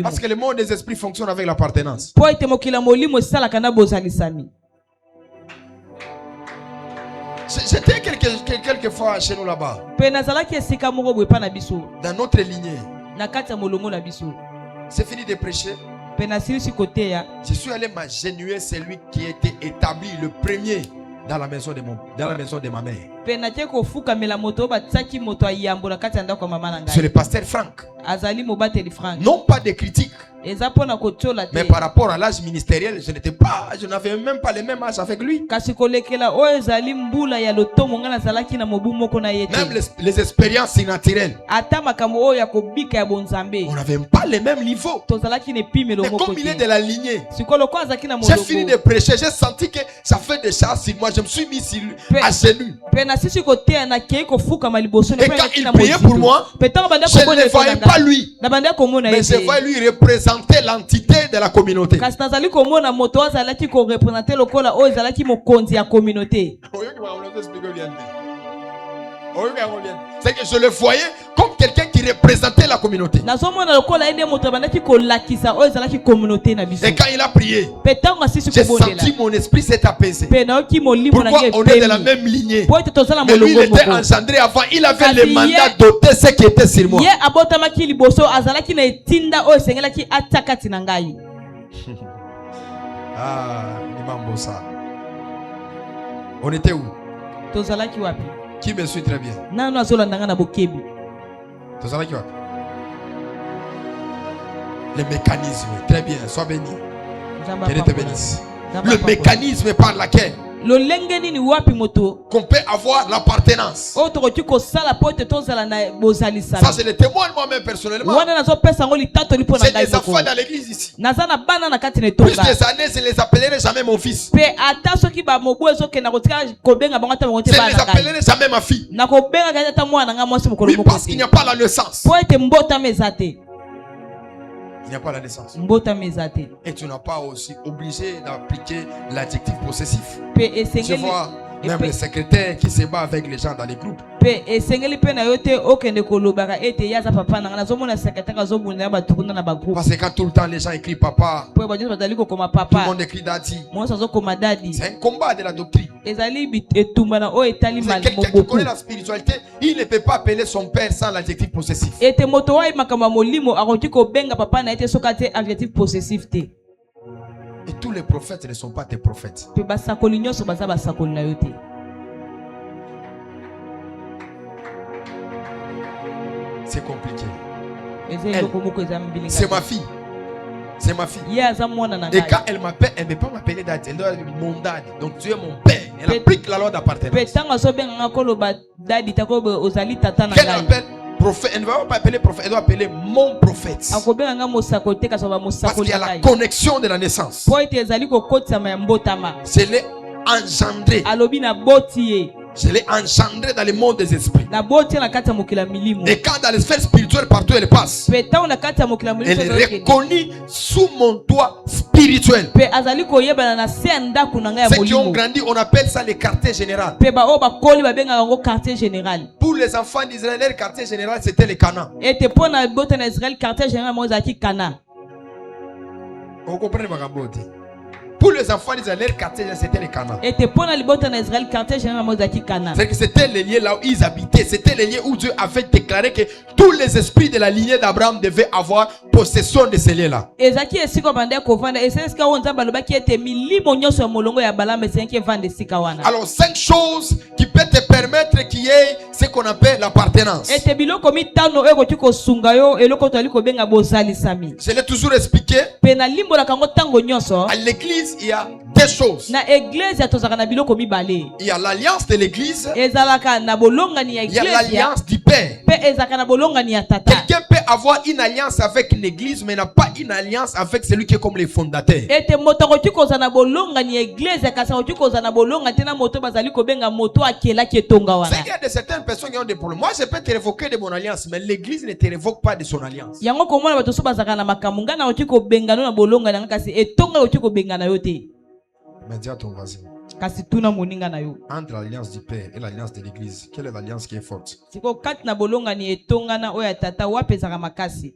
Parce que le monde des esprits fonctionne avec l'appartenance. J'étais quelques fois chez nous là-bas, dans notre lignée. C'est fini de prêcher. Je suis allé m'agenouiller celui qui était établi le premier dans la maison de ma mère. C'est le pasteur Franck. Non pas de critique, mais par rapport à l'âge ministériel, je n'avais même pas le même âge avec lui. Même les expériences naturelles, on n'avait pas le même niveau. Mais comme il est de la lignée, j'ai fini de prêcher, j'ai senti que ça fait des charges sur moi. Je me suis mis à genoux. Et quand il priait pour moi, je ne voyais pas lui, mais je voyais lui représenter l'entité de la communauté. C'est que je le voyais comme quelqu'un qui qui représentait la communauté. nazomona lokola ende moto abandaki kolakisa oyo ezalaki communauté na biso Et quand il a prié, mpe ntango asisi j'ai kobondela senti mon esprit s'est apaisé. mpe nayoki molimo na Pourquoi ngai on est de la epemi même lignée? po ete tozala Mais lui, il molongo était moko engendré avant. Il avait Kasi le mandat ye- d'ôter ce qui était sur moi. ye abotamaki liboso azalaki na etinda oyo esengelaki atia kati na ngai Ah, Imam Bossa. On était où? tozalaki wapi Qui me suit très bien? nano azolanda ngai na bokebi Tozalaki wapi? Le mécanisme. Très bien. Sois béni. Nzambe Que Dieu te apambola. bénisse. Nzambe Le apambola. mécanisme par lequel lolenge nini wapi moto qu'on peut avoir l'appartenance. oyo tokoki kosala po ete tozala na bozalisami Ça, je le témoigne moi-même personnellement. wana nazopesa yango litatoli mpo na J'ai ngai des moko enfants dans l'église ici. naza na bana na kati na Plus etonga des années, je ne les appellerai jamais mon fils. mpe ata soki bamobu ezokenda kotika kobenga bango ata bango Je te ne bana les na ngai appellerai jamais ma fille. nakobenga kati ata mwana na ngai mwasi mokolo Oui, moko parce qu'il n'y te a pas la naissance. po ete mbotama eza te Il n'y a pas la naissance. mbotama eza te Et tu n'as pas aussi obligé d'appliquer l'adjectif possessif. mpe Tu esengeli vois, même puis- le secrétaire qui se bat avec les gens dans les groupes. mpe esengeli mpe na yo te okende kolobaka ete ye aza papa na ngai nazomona sekretare azobundela batukunda na bagroupe Parce que quand tout le temps les gens écrivent papa, mpo bato bazali kokoma tout le papa monde écrit dadi. mwasi azokoma dadi C'est un combat de la doctrine. ezali etumba na oyo etali C'est quelqu'un qui moboku connaît la spiritualité, il ne peut pas appeler son père sans l'adjectif possessif. ete moto oyo makambo ya molimo akoki kobenga papa na ye te soki ate adjectif possessif te Et tous les prophètes ne sont pas tes prophètes. mpe basakoli nyonso baza basakoli na yo te C'est compliqué. eza eloko moko eza mbilinga C'est te. ma fille. C'est ma fille. ye aza mwana na Et ngai quand elle m'appelle, elle ne peut pas m'appeler dadi. Elle doit dire mon dadi. Donc tu es mon père. Elle applique la loi mpe d'appartenance. ntango azobenga nga koloba dadi takoba ozali tata na Qu'elle ngai appelle prophète, elle ne va pas appeler prophète, elle doit appeler mon prophète. akobenga nga mosakoli te kasi oba Parce mosakoli qu'il y a na la ngai connexion de la naissance. mpo ete ezali kokotisama ya mbotama Je l'ai engendré. alobi naboti ye Je l'ai engendré dans le monde des esprits. naboti ye na kati ya mokili ya milimo Et quand dans les sphères spirituelles, partout elle passe, mpe ntango na kati ya mokili ya milimo elle soki est ozokende, reconnue sous mon toit spirituel. mpe azali koyebana na se ya ndako na ngai ya Ceux qui ont molimo grandi, on appelle ça le quartier général. mpe baoyo bakoli babengaka yango quartier général Pour les enfants d'Israël, leur quartier général, c'était le Canaan. ete mpo na bota na israel quartier général moko ezalaki kana Vous comprenez ma gambote? Pour les enfants d'Israël, leur quartier général, c'était le Canaan. ete mpo na libota na israel quartier général moko ezalaki kana C'est que c'était le lieu là où ils habitaient. C'était le lieu où Dieu avait déclaré que tous les esprits de la lignée d'Abraham devaient avoir possession de ces lieux-là. ezalaki esika banda ya kovanda eza esika oyo nzambe alobaki ete milimo nyonso ya molongo ya balamu esengaki evanda esika wana Alors, 5 choses qui peuvent te permettre qu'il y ait ce qu'on appelle l'appartenance. ete biloko mitano oyo ekoki kosunga yo eloko tozali kobenga bozalisami Je l'ai toujours expliqué. mpe nalimbolaka yango ntango nyonso À l'église, il y a deux choses. na eglise tozalaka na biloko mibale Il y a l'alliance de l'église, ezalaka na bolongani ya il y a eglise l'alliance du Père. mpe ezalaka na bolongani ya tata Quelqu'un peut avoir une alliance avec l'église, mais n'a pas une alliance avec celui qui est comme les fondateurs. ete moto akoki kozala na bolongani ya eglise kasi akoki kozala na bolongani te na moto bazali kobenga moto akelaki etonga wana C'est qu'il y a de certaines personnes qui ont des problèmes. Moi, je peux te révoquer de mon alliance, mais l'église ne te révoque pas de son alliance. yango komona bato so bazalaka na makambo ngai nakoki kobenga no na bolongani yanga kasi etonga akoki kobenga na yo te Mais dis à ton voisin, kasi tuna moninga na yo entre l'alliance du Père et l'alliance de l'église, quelle est l'alliance qui est forte? sikoyo kati na bolongani etongana oyo ya tata wapi ezalaka makasi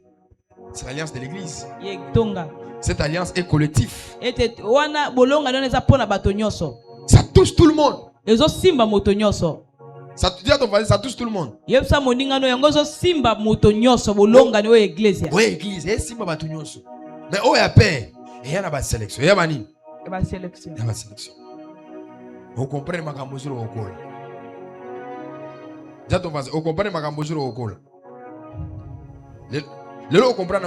C'est l'alliance de l'église. ye etonga Cette alliance est collective. ete wana bolongani wana eza mpo na bato nyonso Ça touche tout le monde. ezosimba moto nyonso Ça te dit à ton voisin, ça touche tout le monde. yebisa moninga no yango ezosimba moto nyonso bolongani oyo eglise Oui, église, et si ma batunyoso. Mais oh, il y a Père. Et il y a une sélection. Il y a mani. baselection Il y a une sélection. Vous comprenez ma gambosuro au col. Dis à ton voisin, vous comprenez ma gambosuro au col. Le lot, vous comprenez.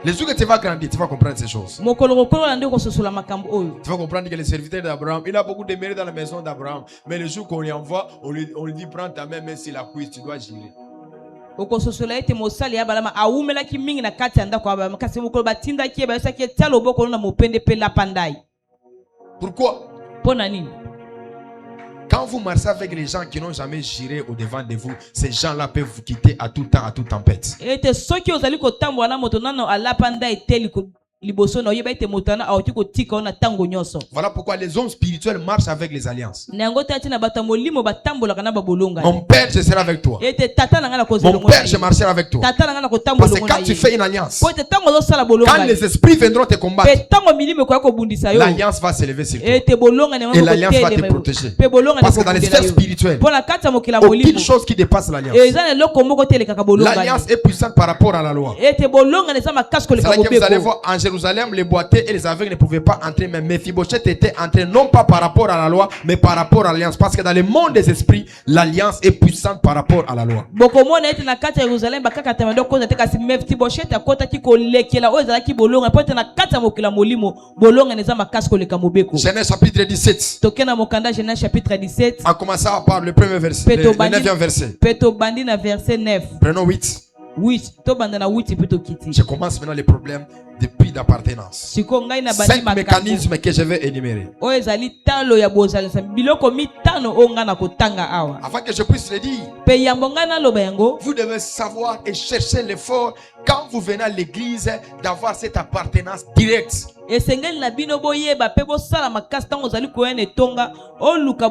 Les jours que tu vas grandir, tu vas comprendre ces choses. mokolo kokolola nde kososola makambo oyo Tu vas comprendre que le serviteur d'Abraham, il a beaucoup de mérite dans la maison d'Abraham. Mais le jour qu'on lui envoie, on lui dit prends ta main, mais c'est la cuisse, tu dois gérer. okososola ete mosali ya balama awumelaki mingi na kati ya ndako ya balama kasi mokolo batindaki ye bayesaki etia loboko no na mopende mpe lapandai Pourquoi? mpo na nini Quand vous marchez avec les gens qui n'ont jamais géré au devant de vous, ces gens-là peuvent vous quitter à tout temps, à toute tempête. ete soki ozali kotambola na moto nano alapanda eteli liboso na oyeba ete moto wana aoki kotika ona tango nyonso. Voilà pourquoi les hommes spirituels marchent avec les alliances. Na yango tati na bato molimo batambolaka na babolonga. Mon père, je serai avec toi. Ete tata na nga na kozela Mon père, je marcherai avec toi. tata na nga na Parce kotambola que quand tu fais une alliance, po ete tango zo sala bolonga. quand les esprits viendront te combattre, Pe tango milimo ko yakobundisa yo. l'alliance va s'élever sur toi. Ete bolonga na Et l'alliance va te protéger. Pe bolonga Parce que dans les sphères spirituelles, po na kata mokila molimo. aucune chose qui dépasse l'alliance. Eza loko moko teleka ka bolonga. L'alliance est puissante par rapport à la loi. Ete bolonga na sama kasko le C'est ka là que vous allez bobeko. voir en Jérusalem, les boiteux et les aveugles ne pouvaient pas entrer, mais Mephibosheth était entré non pas par rapport à la loi, mais par rapport à l'alliance. Parce que dans le monde des esprits, l'alliance est puissante par rapport à la loi. Bokomona ete na kata Yerusalem bakaka temando ko zate kasi Mephibosheth akota ki kolekela o ezala ki bolonga po ete na kata mokila molimo bolonga na sama kasko le ka mobeko. Genèse chapitre 17. Tokena mokanda Genèse chapitre 17. En commençant par le premier verset, le 9e verset. Peto bandi na verset 9. Prenons 8. Oui, to banda na 8 peto kiti. Je commence maintenant les problèmes de puits d'appartenance. Siko ngai na bandi 5 mécanismes que je vais énumérer. O ezali talo ya bozalisa biloko mitano o nga na kotanga awa. Avant que je puisse le dire, Pe yambo nga na loba yango. vous devez savoir et chercher l'effort quand vous venez à l'église d'avoir cette appartenance directe. Esengeli na bino boyeba pe bosala makasi tango ozali koyena etonga oluka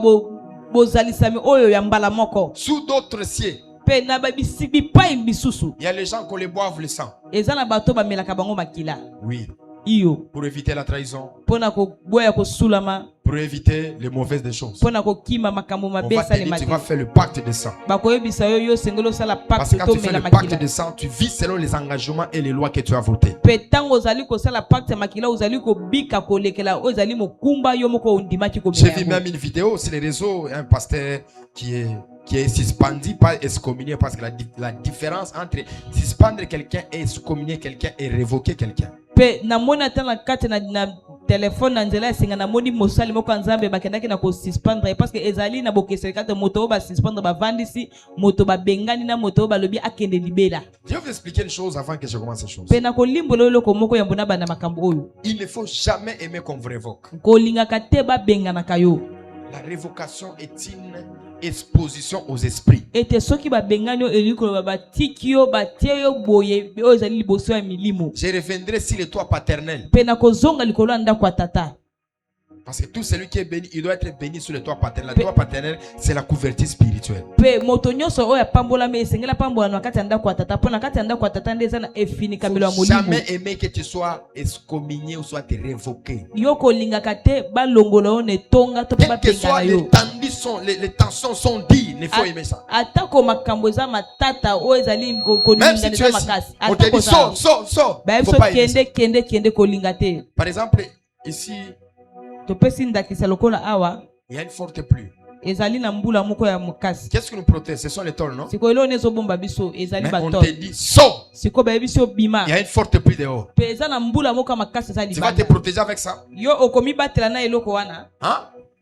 bozalisami oyo ya mbala moko. Sous d'autres cieux, Pe na babisibi pai bisusu. il y a les gens qu'on les boive le sang. Eza na bato bamelaka bango makila. Oui. Iyo. Pour éviter la trahison, Pona ko boya ko sulama. pour éviter les mauvaises des choses. Pona ko kima makambo On va mabe te sale dire, tu mate. vas faire le pacte de sang. Bakoyebisa yo yo sengelo sala Parce que pacte quand to tu fais mela le pacte makila. de sang, tu vis selon les engagements et les lois que tu as votées. Pe tango ozali ko sala pacte makila ozali ko bika ko lekela ozali mokumba yo moko undimaki ko J'ai vu même une vidéo sur les réseaux, un pasteur qui est suspendu, pas excommunié, parce que la différence entre suspendre quelqu'un et excommunier quelqu'un et révoquer quelqu'un. Pe na mona tala kate na téléphone na nzela singa na moni mosali moko nzambe bakendaki na ko suspendre parce que ezali na bokeseli kate moto ba suspendre ba vandisi moto ba bengani na moto ba lobi akende libela. Je vais vous expliquer une chose avant que je commence ces choses. Pe na ko limbola loko moko ya mbona bana makambo oyo. Il ne faut jamais aimer qu'on vous révoque. Ko linga kate ba bengana kayo. La révocation est une exposition aux esprits. Ete soki ba bengani o eliko ba tikio ba tieyo boye o ezali liboso ya milimo. Je reviendrai sur le toit paternel. Pe na ko zonga likolo anda kwa tata. Parce que tout celui qui est béni, il doit être béni sur le toit paternel. Le toit paternel, c'est la couverture spirituelle. Pe moto nyonso oya pambola me esengela pambola na kati anda kwa tata pona kati anda kwa tata ndeza na efini kamelo ya molimo. Jamais aimer que tu sois excommunié ou soit révoqué. Yo kolinga kate balongola on etonga to ba Quelles que soient pengana yo. les tensions sont dites, il faut aimer ça. Atako makambo za matata o ezali Même kolinga si tu za es makasi. on te dit sors. Ba Faut so pas aimer ça. kende kolinga te. Par exemple, ici, To pesi ndakisa lokola awa il y a une forte pluie. ezali na mbula moko ya mukasi. Qu'est-ce qui nous protège? Ce sont les tôles, non? Siko elo nezo bomba biso ezali Mais on bato. te dit sors. Siko ba biso bima. Il y a une forte pluie dehors. Pe eza na mbula moko ya makasi za Tu vas te libanda. protéger avec ça. Yo okomi batela na eloko wana. Hein?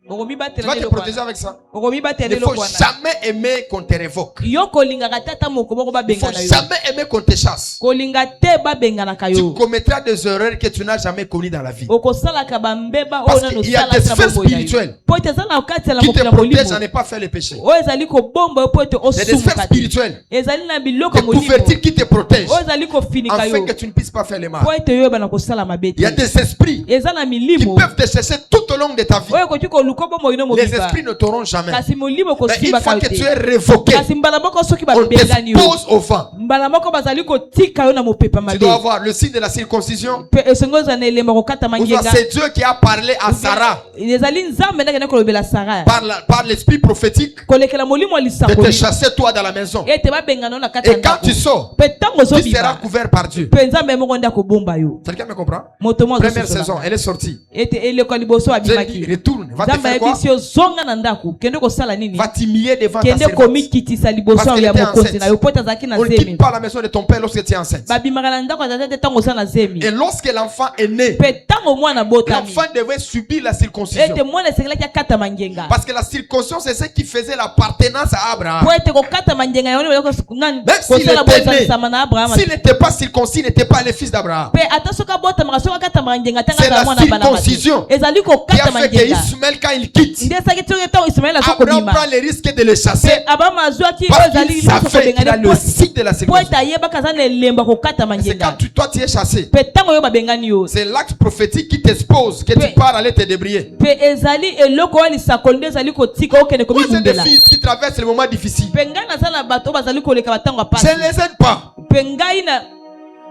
Okomi Tu batela vas na te eloko protéger wana. avec ça. Okomi Il batela ne faut eloko wana. jamais aimer qu'on te révoque. Yo kolinga tata moko moko ba Il ne faut bengana yo. jamais aimer qu'on te chasse. Kolinga te ba bengana Tu kayo. commettras des erreurs que tu n'as jamais connues dans la vie. Okosala ka bambeba Parce ona no qu'il y a sala des tra sphères bombo spirituelles po ete zana okati la qui te mokila protègent à molimo ne pas faire les péchés. o ezali ko bomba po ete C'est des sphères osumuka spirituelles, ezali na biloko des molimo couvertures qui te protègent o ezali ko finika afin yo que tu ne puisses pas faire le mal. po ete yo bana kosala Il y a mabete des esprits eza na qui milimo peuvent te chercher tout au long de ta vie. oyo koki koluka bombo ino Les mobiba esprits ne t'auront jamais. kasi molimo Mais une kosimba fois ka que tu te es révoqué, kasi mbala moko soki on babengani yo t'expose au vent. mbala moko bazali kotika yo na mopepa Tu mabe dois avoir le signe de la circoncision. pe esengo eza na elemba kokata Ou mangenga c'est Dieu qui a parlé à Sarah ezali nzambe ndakende kolobela Sara par l'esprit prophétique kolekela molimo de te lisakoli chasser toi dans la maison. ete babengana na kati Et quand tu sors, pe ntango tu seras ozobima couvert par Dieu. pe nzambe moko nde akobomba yo Quelqu'un me comprend? moto mo Première azososola. saison, elle est sortie. ete eleko ya liboso Dieu dit, abimaki retourne. Va te nzambe faire quoi? ayebisi yo zonga na ndako kende kosala nini Va t'humilier devant ta kende servante. komikitisa liboso Parce ya qu'elle était mokonzi na yo po ete azalaki na On ne zemi quitte pas la maison de ton père lorsque tu es enceinte. babimaka na ndako ya tata te ntango oza na zemi Et lorsque l'enfant est né, pe ntango mwana botami l'enfant devait subir la circoncision. ete mwana esengelaki akata mangenga Parce que la circoncision, c'est ce qui faisait l'appartenance à Abraham. po ete kokata mangenga yango Même s'il kosala était né, bozalisama na abrahama s'il n'était pas circoncis, il n'était pas le fils d'Abraham. pe ata soki abotamaka soki akata mangenga C'est tanga la mwana balama te. circoncision ezali qui a kokata fait que mangenga Ismaël, quand il quitte, nde esaki tongo ntango ismaeli Abraham azokobima prend le risque de le chasser pe abrahama azwaki oyo parce ezali qu'il liboso savait qu'il a kobengani le signe de la po que po ete ayebaka aza na elembo akokata c'est quand mangenga. toi tu es chassé. Mpe ntango yo babengani yo. C'est l'acte prophétique qui t'expose que tu pars aller te débrouiller. Mpe ezali eloko oyo lisakoli nde ezali kotika okende Moi, j'ai des komibundela. fils qui traversent les moments difficiles. Mpe ngai naza na bato oyo bazali koleka batango ya Je pasi. ne les aide pas. Mpe ngai na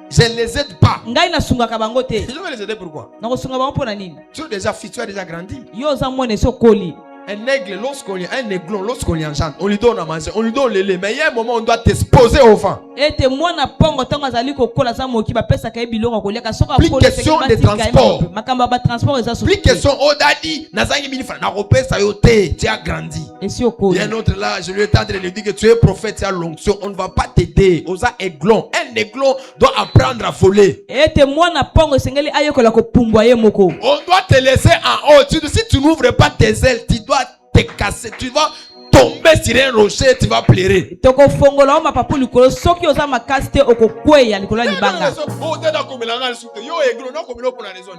Je ne les aide pas. ngai nasungaka bango te. Je vais les aider pourquoi? Nakosunga bango mpo na nini? Tu es déjà fils, tu as déjà grandi. Yo oza mwana esi okoli. Un aigle, un aiglon, lorsqu'on lui enchante, on lui donne à manger, on lui donne le lait. Mais il y a un moment où on doit t'exposer au vent. Ete mwana pongo ntango azali kokola aza moki bapesaka ye biloko akoliaka soki Plus akola question esengeli de batika ye transport. makambo- makambo ya batransport eza Plus question, oh daddy, nazangi mini frère, nakopesa yo te, tu as grandi. esi Il y a okoli. un autre là, je lui ai tenté de lui dire que tu es prophète, tu as l'onction, on ne va pas t'aider. Osa aiglon, un aiglon doit apprendre à voler. Ete mwana pongo esengeli ayokola kopumbwa ye moko. On doit te laisser en haut. Si tu n'ouvres pas tes ailes, tu dois te casser. Tu vas tomber sur un rocher, tu vas pleurer. tokofongola o mapapu likolo soki oza makasi te okokweya likolo ya libanga. Oh, t'es d'accord, mais la raison, yo aiglon, non, comme pour la raison.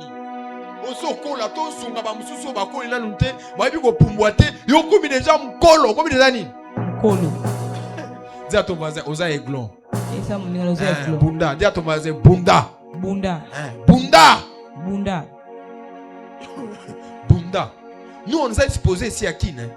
Oso kola to sunga ba mususu ba ko ina nunte, ba bi ko pumbwa te, yo komi déjà mkolo, komi déjà ni. Nkolo. Dis à ton voisin, osa aiglon. Esa moninga oza ekolo. Bunda, dis à ton voisin, bunda. Bunda. Bunda. Bunda. Bunda. Nous, on nous a exposé ici à qui, hein?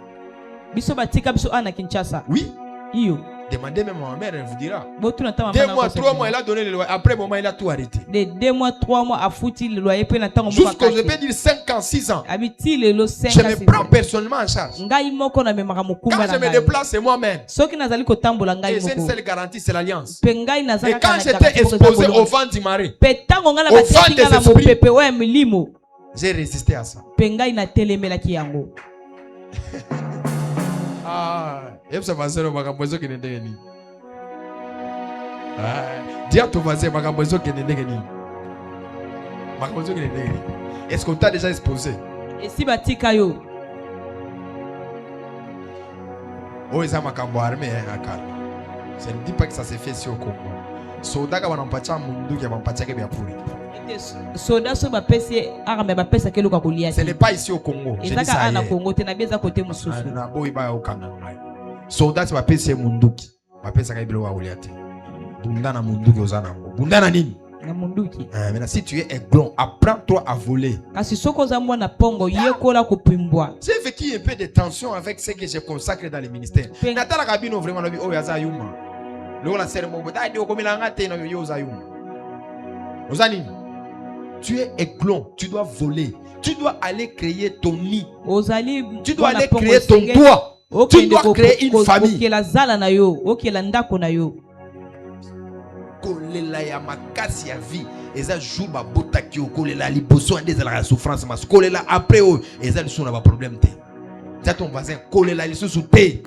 Biso batika biso ana Kinshasa. Oui. Iyo. Demandez même à ma mère, elle vous dira. Botuna ta 2 mois, 3 mois, elle a donné le loyer. Après, moment, il a tout arrêté. De 2 mois 3 mois afuti le loyer pe na tango Jusqu'au, je peux dire 5 ans, 6 ans. Abiti lelo 5 Je me prends personnellement en charge. ngai moko na memaka Quand mokumba je na me ngai. déplace, c'est moi-même. Soki nazali kotambola ngai Et c'est une moko. seule garantie, c'est l'alliance. Pe ngai Et nazaka quand j'étais exposé au vent du marais, pe tango ngai na Au vent batiki des ngai na esprits. mopepe oyo milimo. j'ai résisté à ça. Pe ngai na telemelaki yango. Ah, et vous savez, c'est le magasin qui n'est pas ni. Dis à ton voisin, magasin qui n'est pas ni. Magasin qui n'est pas ni. Est-ce qu'on t'a déjà exposé? Esi batika yo. Oh, ils ont ma armée, hein, je ne dis pas que ça s'est fait ici au Congo. Soda, quand on pacha mundu, qui va pacha qui est bien pourri. Soda so bapesi arme bapesa ke luka kolia. Ce n'est pas ici au Congo. Je dis Ezaka ça ana hier. Kongo te na beza kote mususu. Na boy ba okanga. Soda c'est bapesi munduki. Bapesa ka ibilo wa oliate. Bunda na munduki ozana ngo. Bunda na nini? Na munduki. Maintenant si tu es aiglon, apprends-toi à voler. Kasi soko za mwana pongo yekola kopimbwa. J'ai vécu un peu de tension avec ce que j'ai consacré dans le ministère. Natala kabino vraiment lobi oh yaza yuma. Lo la sermo boda di okomila ngate no yo za yuma. Ozani. Tu es aiglon, tu dois voler. Tu dois aller créer ton nid. Ozali Tu dois aller créer ton toit. Tu dois créer une famille. Okela zala na yo, okela ndako na yo. Kolela ya makasi ya vie. Eza jour ba botaki kolela liboso ande za la souffrance mas kolela après oh eza liso na ba problème te. Za ton voisin kolela liso sous te.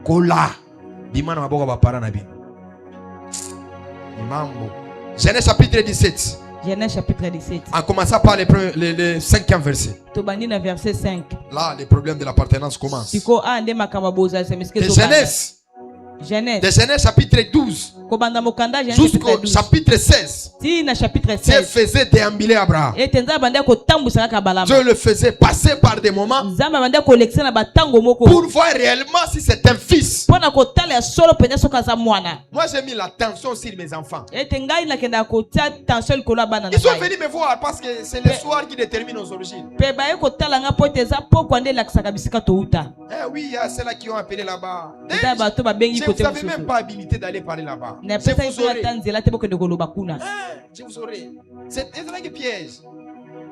Kola. Bimana maboka ba para na bi. Mambo. Genèse chapitre 17. Genèse chapitre 17. En commençant par le 5e verset. Tobandi na verset 5. Là, les problèmes de l'appartenance commencent. Siko ande makamba boza semeske De tobanda. Genèse. Genèse. De Genèse chapitre 12. Kobanda mokanda Genèse Jusqu'au chapitre 12. chapitre 16. Ti na chapitre Dieu 16. faisait déambuler Abraham. Ete nzamba bande kotambusa kaka balama. Dieu le faisait passer par des moments Nzamba bande kolekisa na batango moko. pour voir réellement si c'est un fils. Pona kotala ya solo penya soka za mwana. Moi, j'ai mis l'attention sur mes enfants. Ete ngai na kenda kotia tension likolo ya bana na Ils sont ngai. venus me voir parce que c'est le soir qui détermine nos origines. Pe baye kotala nga po ete eza poko ande elakisaka bisika touta. Eh oui, il y a ceux-là qui ont appelé là-bas. Eza bato babengi Je kote vous n'avez même mosusu. pas habilité d'aller parler là-bas. Na Je pesa vous iso aurai. ata nzela te bokende koloba kuna. Je vous aurai. C'est là qui piège.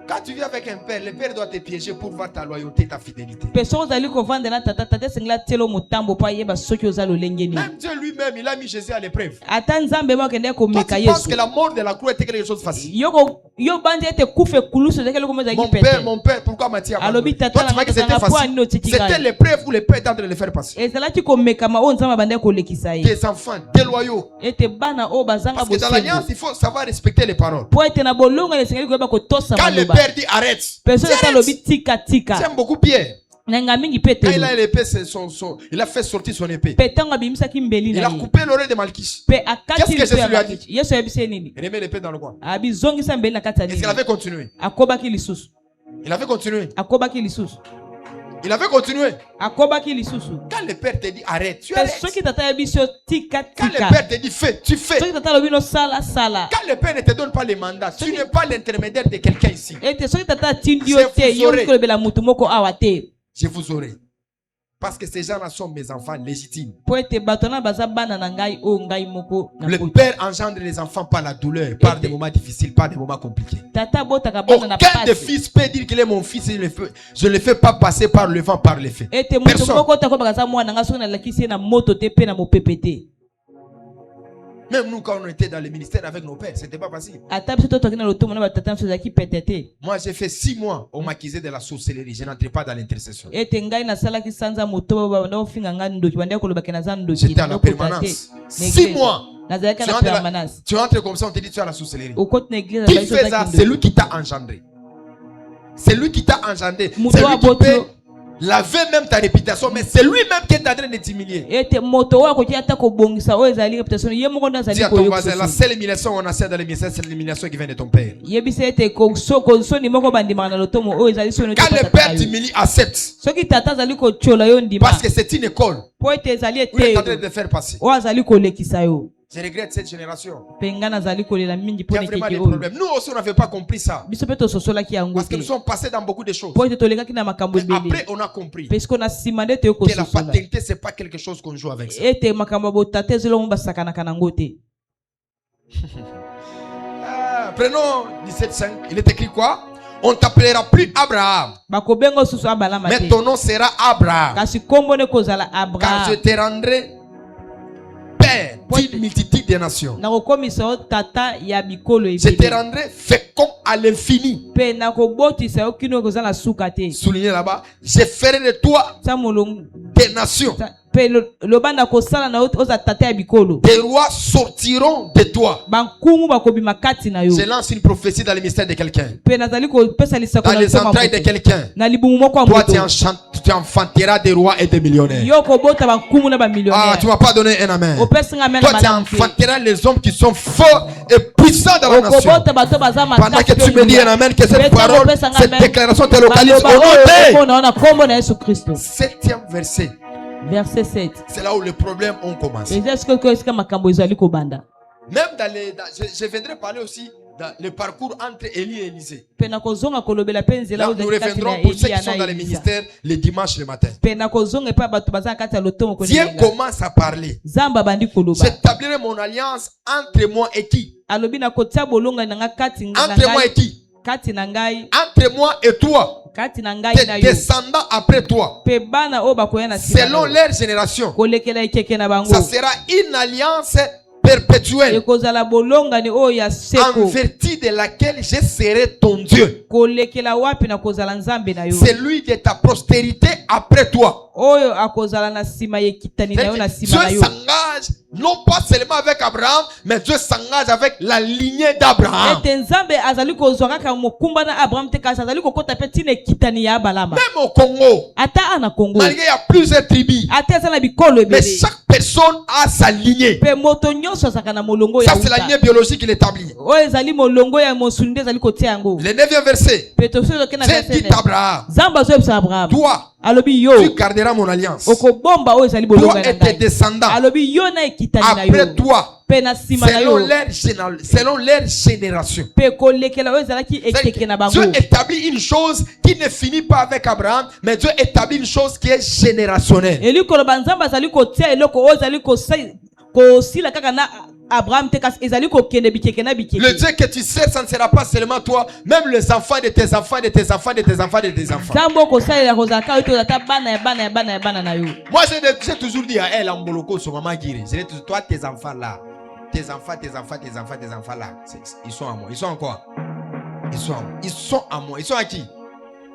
Quand tu vis avec un père, le père doit te piéger pour voir ta loyauté, ta fidélité. Pe so ozali kovanda na tata tata sengela telo motambo po ayeba soki oza lolenge nini. Même Dieu lui-même, il a mis Jésus à l'épreuve. Ata nzambe mo akende Toi, komeka tu penses Yesu. que la mort de la croix était quelque chose de facile. Yo bandi ete kufe kulusu ezaki eloko mozo ezalaki Mon pete. père, pourquoi Mathia? Toi, Alobi tu tata vois que c'était na po facile. anino otiki C'était ngai. l'épreuve où le père est en train de le faire passer. Ezalaki komekama oyo nzambe abandi kolekisa ye. Tes enfants déloyaux. Ete bana oyo bazanga Parce que dans l'alliance, bosembo. il faut savoir respecter les paroles. Po ete na bolongo esengeli koyeba kotosa Quand le maloba. père dit arrête, Personne ata lobi tika tika. j'aime beaucoup Pierre. Nanga mingi pete. Quand il a l'épée, il a fait sortir son épée. Pe tango abimisaki mbeli Il na a ye. coupé l'oreille de Malchis. Pe akati Qu'est-ce que Jésus lui a lipe dit? ya Yesu ayebisi nini? Il remet l'épée dans le coin. Abizongisa mbeli na kati ya Est-ce nini? qu'il avait continué? Akobaki lisusu. Il avait continué. Akobaki lisusu. Il avait continué. akobaki lisusu. Quand le père te dit arrête, tu Pe arrêtes. soki tata yebi so tika Quand le tika. père te dit fais, tu fais. Soki tata lobi no sala sala. Quand le père ne te donne pas les mandats, tu n'es pas l'intermédiaire de quelqu'un ici. Ete soki tata tindi yo Je te vous yo aurai. kolobela mutu moko awa te. Je vous aurai. Parce que ces gens-là sont mes enfants légitimes. Po ete bato na baza bana na ngai o ngai moko na Le poto. père engendre les enfants par la douleur, par des moments difficiles, par des moments compliqués. Tata botaka bana na Aucun des pasi. fils peut dire qu'il est mon fils et je ne le fais pas passer par le vent, par les faits. Ete mutu Personne. moko tako bakaza mwana nga soki na lakisi na moto te pe na mopepe te. Même nous, quand on était dans le ministère avec nos pères, c'était pas facile. Ata biso to toki na lotomo na batata biso zaki petete. Moi, j'ai fait 6 mois, on m'accusait de la sorcellerie. Je n'entrais pas dans l'intercession. Ete ngai na salaki sanza moto ba na ofinga nga ndoki bande kolobaka na za ndoki. J'étais à la permanence. 6 mois. Nazalaki Tu na entres, permanence. tu entres comme ça, on te dit tu as la sorcellerie. Okoti na église Qui fait ça? C'est lui qui t'a engendré. C'est lui qui t'a engendré. C'est lui qui peut laver même ta réputation, mais c'est lui-même qui est en train de t'humilier. Ete moto wa koki ata ko bongisa o ezali reputation ye moko na zali Dis à ko ton yo. voisin, la seule humiliation qu'on a celle dans les ministères, c'est l'humiliation qui vient de ton père. Yebisa ete ko so ni moko bandima na lotomo o ezali so no. Quand le père t'humilie, accepte. Soki tata zali ko chola yo ndima. Parce que c'est une école. Po ete ezali Où il est en train ete. de faire passer. O azali ko lekisa yo. Je regrette cette génération. Penga na zali ko lela mingi Il po y a ne vraiment keke des o. problèmes. Nous aussi, on n'avait pas compris ça. Biso pe to sosola ki yango Parce que te. nous sommes passés dans beaucoup de choses. Po ete to lekaki na makambo Mais ebele. après, on a compris Parce qu'on a simandé te yo ko que la sosola. paternité, ce n'est pas quelque chose qu'on joue avec ça. Ete makambo botata ezelo mo basakana kanango te. Prenons 17:5. Il est écrit quoi? On t'appellera plus Abraham, Bakobengo susu abalama mais te. ton nom sera Abraham. Kasi kombo ne kozala Car Abraham. je te rendrai père d'une multitude de nations. Nakokomisa yo tata ya bikolo Je te ebele. rendrai fécond à l'infini. Pe nakobotisa yo kino kozala suka te. Souligné là-bas. Je ferai de toi Sa molongo des nations. pe lobanda kosala na yo oza tata ya bikolo. Des rois sortiront de toi. Bankumu bakobima kati na yo. Je lance une prophétie dans le mystère de quelqu'un. Pe nazali kopesa lisako Dans na les litoma entrailles de moto. quelqu'un. Na libumu moko ya Toi, moto. tu enfanteras des rois et des millionnaires. Yo kobota bankumu na ba Ah, tu millionnaire. m'as pas donné un amen. Opesinga mena Toi, tu malamu te. enfanteras les hommes qui sont forts et puissants dans la nation. Okobota bato baza Pendant makasi. que tu me dis un amen, que cette Betango parole, opesanga cette amen. déclaration te localise au Baloba nom oyo de naona kombo na Yesu Kristo. 7e verset. Verset 7. C'est là où les problèmes ont commencé. Eza siko ko esika makambo ezali kobanda. Même je viendrai parler aussi dans le parcours entre Élie et Élisée. Pe nakozonga kolobela pe nzela Là, oyo nous ezali kati reviendrons na pour ceux Elia qui sont na dans les Elisa. ministères le dimanche le matin. Pe nakozonga epa bato baza na kati ya lotomo Dieu kolenga. commence à parler. Zamba bandi koloba. J'établirai mon alliance entre moi et qui? Alobi na kotia bolonga na nga kati na Entre moi et ngai. qui? Kati na ngai. Entre moi et toi. Kati na ngai na Tes yo. descendants après toi. Pe bana oyo bakoya na sima. Selon leur génération. kolekela ekeke na bango. Ça sera une alliance perpétuelle. Ekozala bolonga ni oyo ya En seko. vertu de laquelle je serai ton Dieu. Kolekela wapi na kozala nzambe na yo. Celui de ta postérité après toi. Oyo akozala na sima yekitani na yo na Dieu sima na yo. s'engage non pas seulement avec Abraham, mais Dieu s'engage avec la lignée d'Abraham. Ete nzambe azali kozwa kaka mokumba na Abraham te kasi azali kokota pe tina ekitani ya Abalama. Même au Congo, Ata ana Congo. malgré il y a plusieurs tribus, Ata eza na bikolo mais ebele. chaque personne a sa lignée. Pe moto nyonso azaka na molongo ya Ça, c'est la uta. lignée biologique qu'il établit. Oyo ezali molongo ya mosuni nde ezali kotia yango. Le 9e verset. Pe tosoki na J'ai verset dit neuf. Abraham, Nzambe azoyebisa Abraham. toi, Alobi tu yo. garderas mon alliance. Okobomba oyo ezali bolongo Toi na et tes ngai. descendants Alobi yo na ekitani na après yo. toi, Pe na sima na selon yo. leur génération. Pe kolekela oyo ezalaki ekeke na bango. Dieu établit une chose qui ne finit pas avec Abraham, mais Dieu établit une chose qui est générationnelle. Eli koloba nzambe azali kotia eloko oyo ezali kosila kaka na Abraham te kasi ezali kokende bikeke na Le bikeke. Dieu que tu sais, ça ne sera pas seulement toi, même les enfants de tes enfants, de tes enfants, de tes enfants, de tes enfants. Nzambe okosalela kozalaka oyo tozata bana ya bana ya bana ya bana na yo. Moi, j'ai toujours dit à elle, en Moloko, sur Maman Guiri, j'ai dit, toi, tes enfants là, tes enfants, tes enfants, tes enfants, tes enfants là, ils sont à moi. Ils sont en quoi? Ils sont à moi. Ils sont à moi. Ils sont à qui?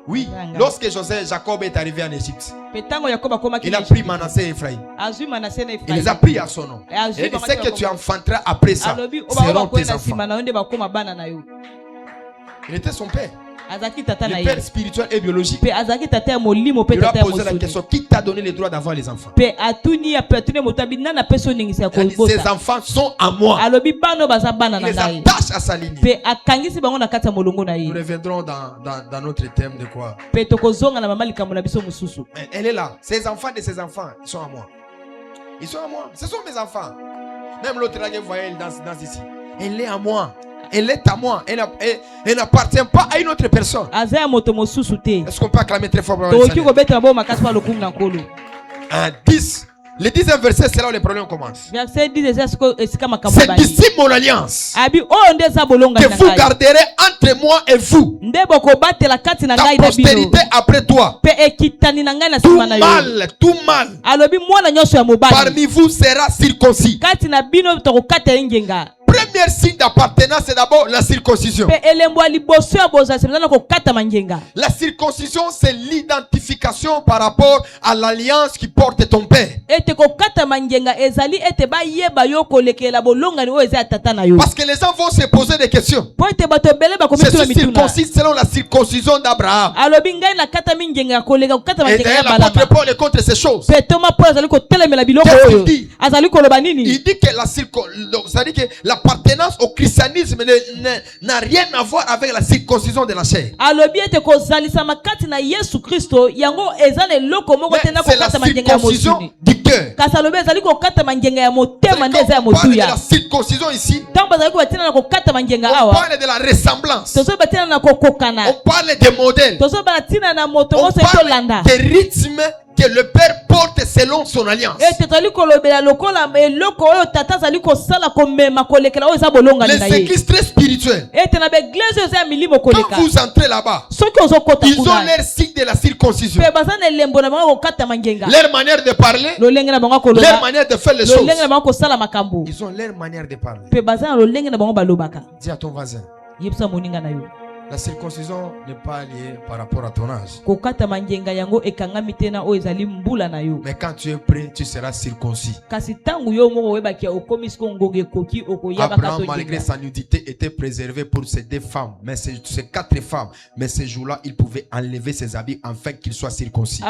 Oui, lorsque Jacob est arrivé en Égypte, Pe tango Yakob akomaki. il a pris Manassé et Ephraïm. Azwi Manassé na Il les Efraïm. a pris à son nom. Et azwi Et Manassé ce que Yakob. tu enfanteras après ça Alobi oba seront oba tes kwenda enfants. sima na yo nde bakoma bana na yo. Il était son père. azaki tata na le ye père spirituel et biologique. pe azaki tata ya molimo pe Il lui a tata ya posé la mosuni question, qui t'a donné le droit d'avoir les enfants? pe atuni ya pe atuni moto abi nana pe so ningisi ya Il a dit, ces kobota enfants sont à moi. alobi bano baza bana Il na les ngai attache à sa ligne. pe akangisi bango na kati ya molongo na Nous ye reviendrons dans notre thème de quoi? pe tokozonga na mama likambo na biso mosusu Mais elle est là. Ces enfants de ses enfants, ils sont à moi. Ils sont à moi. Ce sont mes enfants. Même l'autre là que vous voyez, elle danse ici. Elle est à moi. Elle est à moi. Elle n'appartient pas à une autre personne. aza ya moto mosusu te Est-ce qu'on peut acclamer très fort pour le tokoki Seigneur? kobetela bo makasi pa lokumu na nkolo 10. Le 10e verset, c'est là où les problèmes commencent. verset 10 eza siko esika makambo C'est ebandi d'ici mon alliance abi oyo nde eza bolonga que na vous ngai garderez entre moi et vous. nde bokobatela kati na Ta ngai na bino postérité après toi. pe ekitani na ngai na Tout nsima na yo tout mal alobi mwana nyonso ya mobali parmi vous sera circoncis. kati na bino tokokata ye ngenga Premier signe d'appartenance, c'est d'abord la circoncision. pe elembo ya liboso ya bozala semeza na kokatama ngenga La circoncision, c'est l'identification par rapport à l'alliance qui porte ton père. ete kokatama ngenga ezali ete bayeba yo kolekela bolongani oyo eza ya tata na yo Parce que les gens vont se poser des questions. po ete bato ebele Je bakomituna suis mituna circoncis selon la circoncision d'Abraham. alobi ngai nakatami ngenga ya koleka kokatama Et ngenga ya d'ailleurs, l'apôtre balaba Paul est contre ces choses. pe toma paul azali kotelemela biloko Qu'est-ce qu'il oyo dit? azali koloba nini Il dit que c'est-à-dire que l'appartenance au christianisme n'a rien à voir avec la circoncision de la chair. alobi ete kozalisama kati na yesu kristo yango eza na eloko moko Mais te na c'est la kokatama ngenga ya circoncision mosuni du cœur. kasi alobi ezali kokatama ngenga ya motema nde Quand eza ya on parle de motuya la circoncision ici, ntango bazali kobatina na kokatama ngenga on awa parle de la ressemblance. tozoyeba tina na kokokana On parle des modèles. tozoyeba na tina na moto On nyonso parle etolanda des rythmes que le père porte selon son alliance. ete tozali kolobela lokola eloko oyo tata azali kosala komema kolekela oyo eza bolongani na Les ye églises très spirituelles, ete na baeglize oyo eza ya milimo koleka quand vous entrez là-bas, soki ozokota ils ont kuna leur signe de la circoncision. mpe baza na elembo na bango kokatama ngenga Leur manière de parler, lolenge na bango leur koloba manière de faire les choses. lolenge na bango kosala makambo Ils ont leur manière de parler. mpe baza na lolenge na bango balobaka Dis à ton voisin, yebisa moninga na yo la circoncision n'est pas liée par rapport à ton âge. kokatama ngenga yango ekangami te na oyo ezali mbula na yo Mais quand tu es prêt, tu seras circoncis. kasi ntango yo moko oyebaki okomi siko ngonga ekoki okoyebaka Abraham, to malgré ngenga sa nudité, était préservé pour ses 2 femmes. Mais ces 4 femmes, mais ces jours-là, il pouvait enlever ses habits afin qu'il soit circoncis.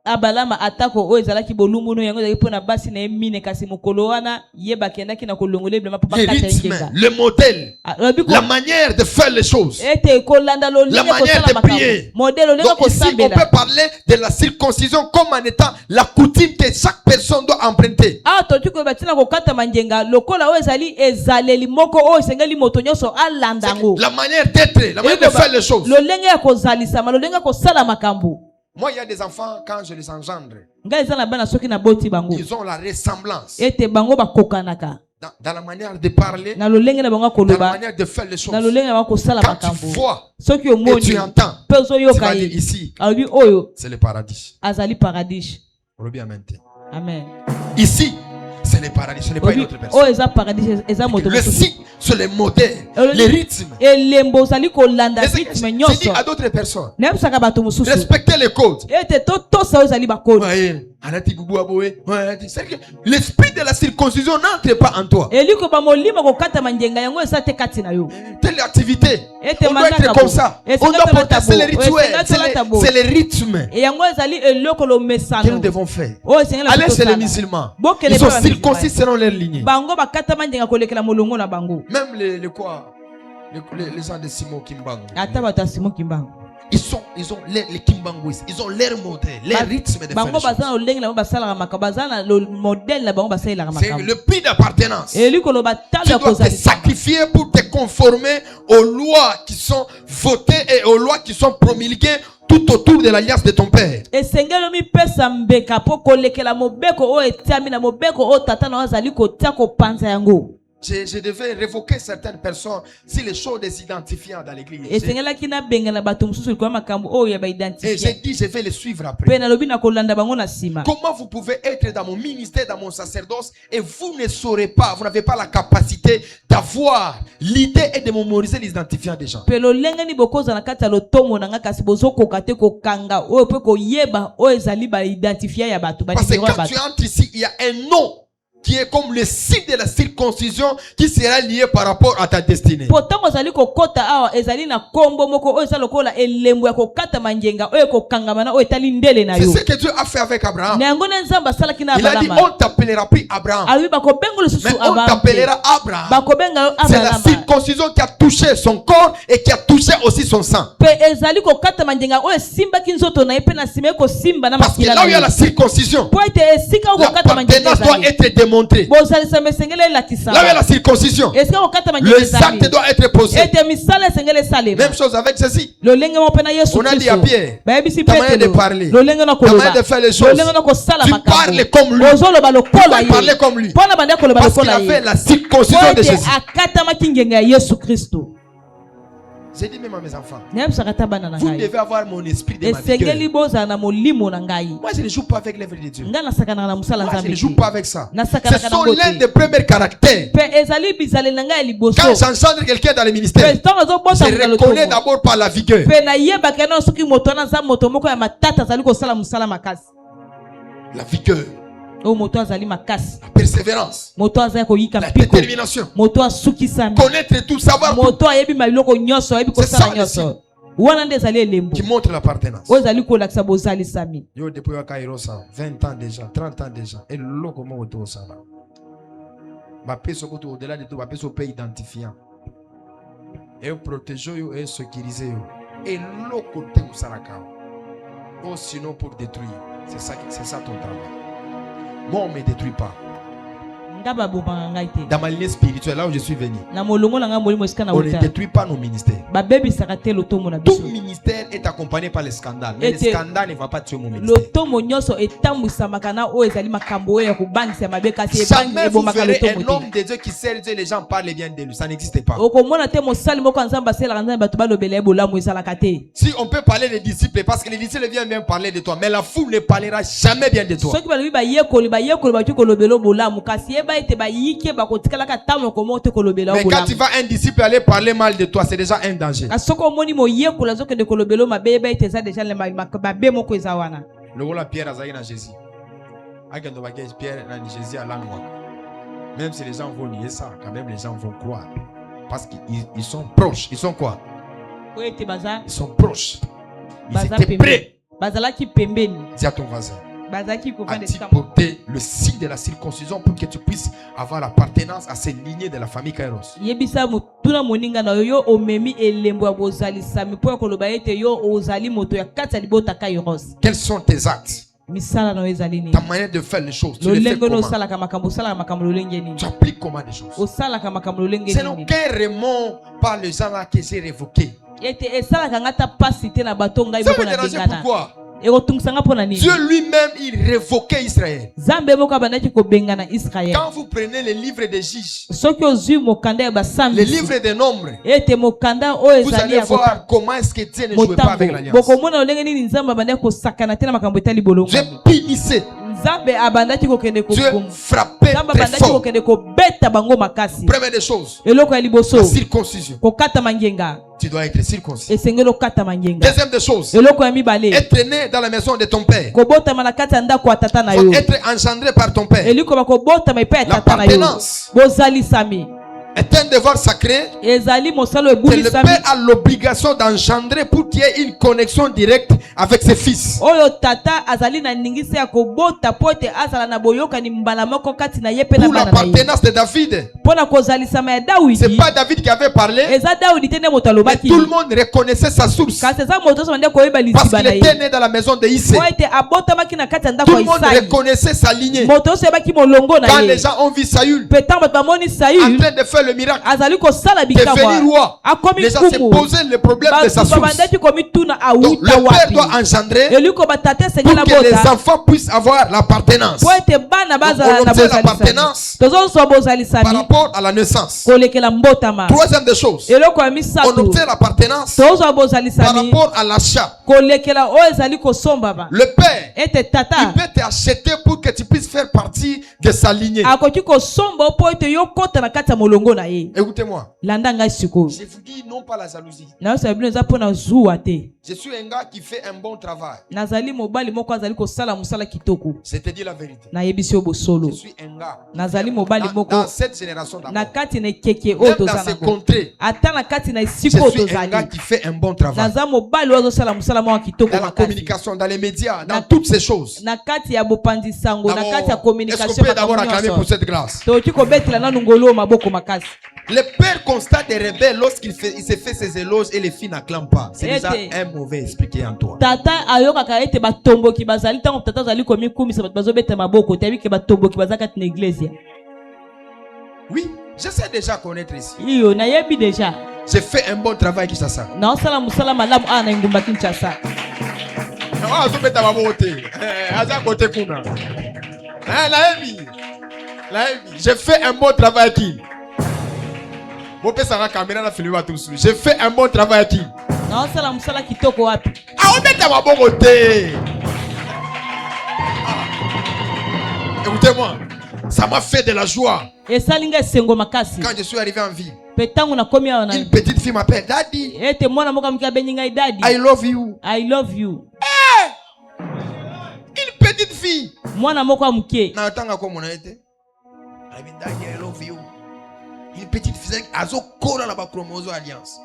abalama atako oyo ezalaki bolumbu no yango ezalaki mpo na basi na ye mine kasi mokolo wana ye bakendaki na kolongola ebilamba mpo Les bakata ye rythmes, ngenga le modèle, alobi la manière de faire les choses. ete kolanda lolenge La manière kosala de makambo prier. modele lolenge Donc ici, on kosambela peut parler de la circoncision comme en étant la coutume que chaque personne doit emprunter. awa toki koyeba ntina kokatama ngenga lokola oyo ezali ezaleli moko oyo esengeli moto nyonso alanda yango La manière d'être, la manière de faire les choses. lolenge ya kozalisama lolenge ya kosala makambo Moi, il y a des enfants, quand je les engendre, ngai eza na bana soki naboti bango ils ont la ressemblance ete bango bakokanaka dans la manière de parler, na lolenge na bango ya dans la koloba manière de faire les choses. na lolenge na bango kosala Quand tu makambo vois soki et omoni tu entends, mpe tu ozoyoka vas dire ye ici, alobi oyo c'est le paradis. azali paradis Olobi amen te. amen Ici, c'est le paradis, ce n'est pas une obi autre personne. oyo eza paradis eza moto Le mosusu signe, c'est le modèle, Olobi, les rythmes. elembo ozali kolanda Et rythme c'est dit nyonso à d'autres personnes, nayebisaka bato mosusu respectez les codes. ete totosa oyo ezali bakodi Ouais, alati bubu aboye. Ouais, c'est-à-dire que l'esprit de la circoncision n'entre pas en toi. eliko bamolima kokatama ngenga yango eza te kati na yo Telle activité, ete on doit être comme ça. On doit porter, c'est les rituels, c'est les rythmes yango ezali eloko que nous lomesano devons faire. oyo esengeli Allez chez les tosala. musulmans. Bokele Ils sont pe ba circoncis musulmans. selon leur lignée. bango bakatama ngenga kolekela molongo na bango Même les quoi les gens de Simon Kimbangu. ata bato ya simo kimbango Ils ont les Kimbanguis. Ils ont leur modèle, leur rythme de faire bango les baza na choses. lolenge na bango basalaka makambo baza na modele na bango basalelaka C'est makambo le prix d'appartenance. eliko loba talo Tu ya dois te kozalisa sacrifier pour te conformer aux lois qui sont votées et aux lois qui sont promulguées tout autour de l'alliance de ton père. esengeli omipesa mbeka mpo kolekela mobeko oyo etiami na mobeko oyo tata na oyo azali kotia kopanza yango Je devais révoquer certaines personnes si les choses des identifiants dans l'église. esengelaki nabengana bato mosusu likolo ya makambo oyo ya Et j'ai baidentifie dit, je vais les suivre mpe après. nalobi na kolanda bango na nsima Comment vous pouvez être dans mon ministère, dans mon sacerdoce, et vous ne saurez pas, vous n'avez pas la capacité d'avoir l'idée et de mémoriser les identifiants des gens. mpe lolenge nini bokozala na kati ya lotomo na nga kasi bozokoka te kokanga oyo mpe koyeba oyo ezali baidentifie ya bato Parce que banimero ya quand tu bato entres ici, il y a un nom qui est comme le signe de la circoncision qui sera lié par rapport à ta destinée. Pourtant ozali kokota awa ezali na kombo moko oyo eza lokola elembo ya kokata manjenga oyo kokangama na oyo etali ndele na C'est yo. ce que Dieu a fait avec Abraham. Na yango ne nzambe asalaki na Il a dit, Abraham. on t'appellera plus Abraham, Alobi bakobenga mais lisusu on Abraham. t'appellera Abraham. Bakobenga yo C'est la Abraham. circoncision qui a touché son corps et qui a touché aussi son sang. Pe ezali kokata manjenga oyo simbaki nzoto na ye pe na nsima ye kosimba na Parce que makila là où il y a na la ye. circoncision, Po ete esika oyo kokata manjenga l'appartenance doit ezali. être démontrée. Bozalisama esengeli elakisa. Là où il y a la circoncision, Esika kokata manjenga les ezali. actes doivent être posés. Ete misala esengeli esalema. Même chose avec ceci. Lolenge mo pe na Yesu On a dit à Pierre, bayebisi ta manière de Petelo. parler, Lolenge na ta manière koloba. de faire les choses, Lolenge na kosala tu makambo. parles comme lui. Ozoloba lokola Pourquoi ye. parler comme lui? Pona bande koloba Parce qu'il lokola a ye. fait la circoncision de Po ete Jésus. akatamaki ngenga ya Yesu Kristo. J'ai dit même à mes enfants, Nayebisaka ta bana na vous ngai. devez avoir mon esprit de ma Esengeli vigueur. bozala na molimo na ngai. Moi, je ne joue pas avec l'œuvre de Dieu. Nga nasakanaka na mosala Moi, je nzambe ne joue te. pas avec ça. Ce Nasakanaka na sont ngo l'un te. des premiers caractères. Pe ezali bizale na ngai ya liboso. Quand j'engendre quelqu'un dans le ministère, Pe ntango azobota je moto na reconnais lotomo. d'abord par la vigueur. Pe nayebaka na soki moto wana aza moto moko ya matata azali kosala mosala makasi. La vigueur, Oyo moto azali makasi. la persévérance, Moto azali koyika la mpiko. détermination. Moto asukisami. Connaître tout, savoir tout, Moto ayebi mabiloko nyonso ayebi C'est ça, kosala le nyonso. Wana nde ezali elembo. qui montre l'appartenance. Oyo ezali kolakisa bozalisami. Yo depuis Kairosa, 20 ans déjà, 30 ans déjà. Et le comment on doit ça là. Ma paix au-delà de tout, ma paix au pays identifiant. Et protéger yo et sécuriser yo. Et l'autre côté où ça la oh sinon pour détruire. C'est ça ton travail. Moi on me détruit pas. Ngaba bobanga ngai te. Dans ma lignée spirituelle, là où je suis venu, Na molongo na ngai molimo esika na on ne uta. détruit pas nos ministères. Babebisaka te lotomo na Tout biso. ministère est accompagné par les scandales. Mais Et le c'est- scandale ne va pas tuer mon ministère. Lotomo nyonso etambwisamaka na oyo ezali makambo oyo ya kobangisa mabe kasi ebangi Jamais vous ebomaka verrez lotomo un te. homme de Dieu qui sert Dieu, les gens parlent bien de lui. Ça n'existe pas. Okomona te mosali moko ya nzambe asalaka nzambe bato balobela ye bolamu ezalaka te. Si on peut parler des disciples, parce que les disciples viennent bien parler de toi, mais la foule ne parlera jamais bien de toi. soki balobi bayekoli bakoki kolobela bolamu kasi yeba ete bayiki bakotikalaka ntango komo te kolobela Mais quand bolamu. tu vas un disciple aller parler mal de toi, c'est déjà un danger. kasi soki omoni moyekoli azokende kolobela mabe yeba ete eza deja mabe moko eza wana. Le rôle Pierre a na Jésus. Agendo bagage Pierre na Jésus à l'angwa. Même si les gens vont nier ça, quand même les gens vont croire. Parce qu'ils sont proches. Ils sont quoi? Oyo ete baza Ils sont proches. Ils baza étaient pembeni. prêts. Bazalaki pembeni. Dis à ton voisin. Bazalaki À kovanda t'y esika moko. porter le signe de la circoncision pour que tu puisses avoir l'appartenance à ces lignées de la famille Kairos. yebisa motuna moninga na yo yo omemi elembo ya bozalisami mpo ya koloba ete yo ozali moto ya kati ya libota Kairos. Quels sont tes actes? Misala na yo ezali nini? Ta manière de faire les choses. Tu les fais Lolenge no comment? osalaka makambo osalaka makambo lolenge nini? Tu appliques comment des choses? Osalaka makambo lolenge C'est nini? aucun remords par les gens là que j'ai révoqué. Ete esalaka nga ta pasi te na bato ngai Ça moko me na dérangeait bengana. pourquoi? Ekotungisa nga mpo na nini? Dieu lui-même, il révoquait Israël. Nzambe moko abandaki kobengana Israel. Quand vous prenez les livres des juges, Soki ozwi mokanda ya les basambisi livres des nombres, ete mokanda oyo vous ezali allez ya voir comment est-ce que Dieu ne jouait pas avec motambo l'alliance. bokomona lolenge nini nzambe abandaki kosakana te na makambo etali Dieu bolongami. punissait. Nzambe abandaki kokende Dieu kobumu. frappait Nzambe très abandaki fort. kokende kobeta bango makasi. Première des choses, Eloko ya liboso la circoncision. kokata mangenga Tu dois être circoncis. esengeli okata mangenga. Deuxième des choses, Eloko ya mibale être né dans la maison de ton père. kobotama na kati ya ndako ya tata na Faut yo. être engendré par ton père. Elikoba kobotama epai ya tata na yo. L'appartenance Bozalisami est un devoir sacré. ezali mosalo Que le ebulisami père a l'obligation d'engendrer pour qu'il y ait une connexion directe avec ses fils. oyo tata azali na ningisi ya kobota po ete azala na boyokani mbala moko kati na ye mpe na Pour bana na ye l'appartenance de David, mpo na kozalisama ya c'est dawidi. pas David qui avait parlé, Eza dawidi te nde moto mais alobaki tout le monde reconnaissait sa source. kasi eza moto nyonso bande koyeba Parce lisiba qu'il na était ye né dans la maison de Issé. po ete abotamaki na kati ya Tout ndako le ya monde isai. reconnaissait sa lignée. Moto nyonso oyebaki molongo na Quand ye les gens ont vu Saül mpe ntango bato bamoni en saül train de faire le miracle, azali kosala devenir bikamwa roi, akomi les gens se nkumu posaient le problème de sa bato source. babandaki komituna Donc le awuta père doit wapi engendrer eliko batata pour esengela que les bota enfants puissent avoir l'appartenance po ete bana bazala on na obtient bozalisami l'appartenance tozozwa par bozalisami rapport à la naissance. kolekela mbotama. Troisième des choses, Eloko ya on misato obtient l'appartenance tozwa par bozalisami rapport à l'achat. kolekela oyo ezali kosombama Le père, ete il tata peut t'acheter pour que tu puisses faire partie de s'aligner. akoki kosomba po ete yo kota na kati ya molongo na ye. Écoutez-moi. Landa ngai sikoyo. Je vous dis non pas la jalousie. nayosa bino eza mpo na zuwa te. Je suis un gars qui fait un bon travail. nazali mobali moko azali kosala mosala kitoko. Je te dis la vérité. nayebisi yo bosolo. Je suis un gars. nazali mobali Dans moko cette génération na d'abord. kati na ekeke oyo Même dans toza ces nango. contrées. ata na kati na Je esika oyo suis un gars tozali. qui fait un bon travail. naza mobali oyo azosala mosala moko ya kitoko Dans la makasi. communication, dans les médias, dans toutes ces choses. na kati ya bopanzi sango na kati ya D'abord, est-ce qu'on communication peut d'abord acclamer pour cette grâce? tokoki kobetela nanu ngolo oyo maboko makasi. Le père constate des rebelles lorsqu'il se fait ses éloges et les filles n'acclament pas. C'est déjà un mauvais esprit qui est en toi. tata ayokaka ete batomboki bazali ntango tata azali komikumisa bato bazobeta maboko toyebi ke batomboki baza kati na eglise. Oui, je sais déjà connaître ici. iyo nayebi deja J'ai fait un bon travail qui ça. naosala mosala malamu awa na engumba kinshasa. Ah, tu mets ta maman côté. Aza côté kuna. J'ai fait un bon travail qui. J'ai fait un bon travail qui. naosala mosala kitoko wapi. Ah, on met ta maman côté. Écoutez-moi, ça m'a fait de la joie. esali nga esengo makasi. Quand je suis arrivé en ville, mpe ntango nakomi awa na une petite fille m'appelle Daddy. ete mwana moko amoki abengi ngai dadi. I love you. I love you. Une petite fille. mwana moko amoke. Na tanga ko mona ete. Daddy, I love you. Une petite fille azo kona na ba chromoso alliance.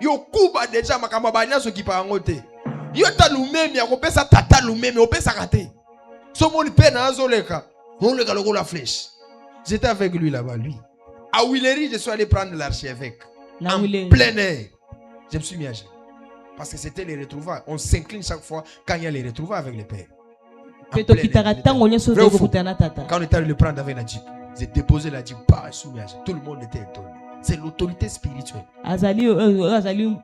Yo kuba déjà makamba ba alliance qui pa ngote. Yo ta lumemi akopesa tata lumemi opesa kate. So mon père na azoleka. On le galogo la flèche. J'étais avec lui là-bas lui. À Willery, je suis allé prendre l'archevêque. Na En Willery. plein air. Je me suis mis à genoux. Parce que c'était les retrouvailles. On s'incline chaque fois quand il y a les retrouvailles avec les pères. En mpe plein air, tokitaka j'étais ntango nyonso Vrai ou faux? tokokutana na tata. Quand on est allé le prendre avec la Jeep, j'ai déposé la Jeep, pas soumis à genoux. Tout le monde était étonné. C'est l'autorité spirituelle. azali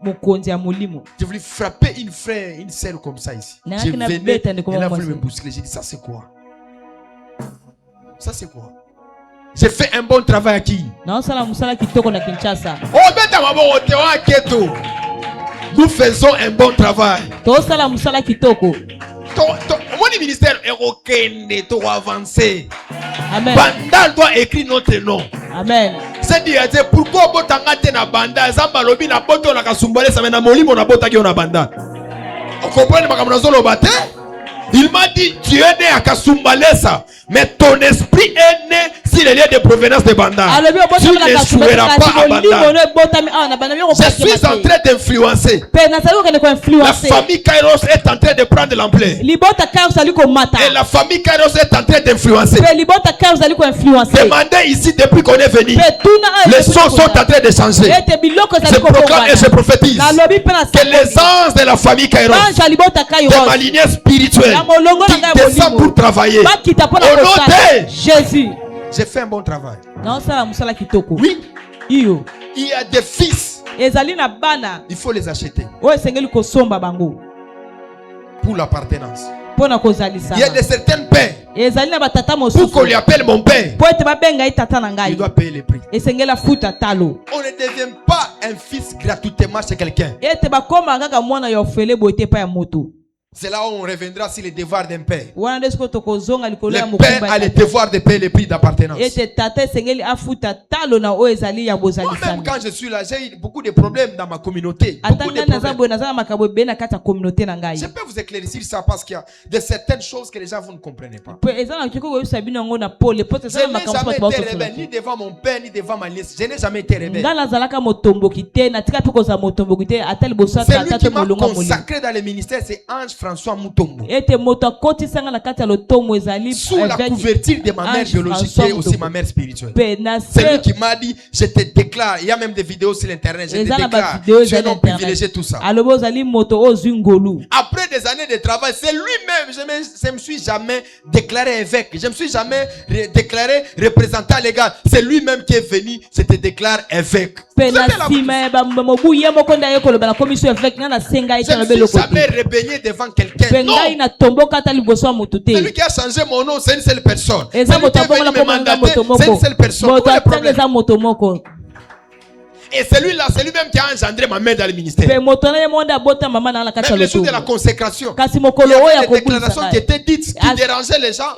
mokonzi ya molimo. J'ai voulu frapper une frère, une sœur comme ça ici. N'a J'ai qu'une venu, bête, elle ne elle a commence voulu me pas. bousculer. J'ai dit, ça c'est quoi? Ça c'est quoi? J'ai fait un bon travail à qui? naosala mosala kitoko na Kinshasa. Oh, mais t'as ma bonne keto. Nous faisons un bon travail. tosala mosala kitoko. Mon ministère est reconnu, tu vas avancer. Amen. Bandal doit écrire notre nom. Amen. C'est dire pourquoi botanga te na banda zamba lobi na boto na kasumbale ça na molimo na bota ki na banda. On comprend makambo nazolo bate? Il m'a dit tu es né à Kasumbalesa mais ton esprit est né sur les lieux de provenance de Banda. Tu ne joueras pas à Banda. Je suis en train d'influencer. La famille Kairos est en train de prendre l'ampleur. Et la famille Kairos est en train d'influencer. Demandez ici depuis qu'on est venu. Les choses sont en train de changer. Je proclame et je prophétise que les anges de la famille Kairos, de ma lignée spirituelle, qui descendent pour travailler. Au nom de Jésus. J'ai fait un bon travail. Oui. Il y a des fils. Il faut les acheter. Pour l'appartenance. Il y a de certains pères. Pour qu'on lui appelle mon père, il doit payer le prix. On ne devient pas un fils gratuitement chez quelqu'un. C'est là où on reviendra sur les devoirs d'un père. Le père a le devoir de payer le prix d'appartenance. Moi-même, quand je suis là, j'ai eu beaucoup de problèmes dans ma communauté. Beaucoup de problèmes. Je peux vous éclaircir ça parce qu'il y a de certaines choses que les gens vous ne comprenez pas. Je n'ai jamais été rebelle, ni devant mon père, ni devant ma nièce. Je n'ai jamais été rebelle. C'est lui qui m'a consacré dans le ministère, c'est Ange François Mutombo. Sous la couverture de ma mère biologique et aussi ma mère spirituelle. C'est lui qui m'a dit, je te déclare, il y a même des vidéos sur l'internet, je te déclare, tu es non privilégié, tout ça. Après des années de travail, c'est lui-même, je ne me suis jamais déclaré évêque, je ne me suis jamais déclaré représentant légal. C'est lui-même qui est venu, je te déclare évêque. Je ne me suis jamais rébellé devant quelqu'un. Non. C'est lui qui a changé mon nom, c'est une seule personne. C'est lui qui est venu me mandater, c'est une seule personne. Et celui-là, c'est lui-même qui a engendré ma mère dans le ministère. Même le jour de la consécration, il y avait des déclarations qui étaient dites, qui dérangeaient les gens.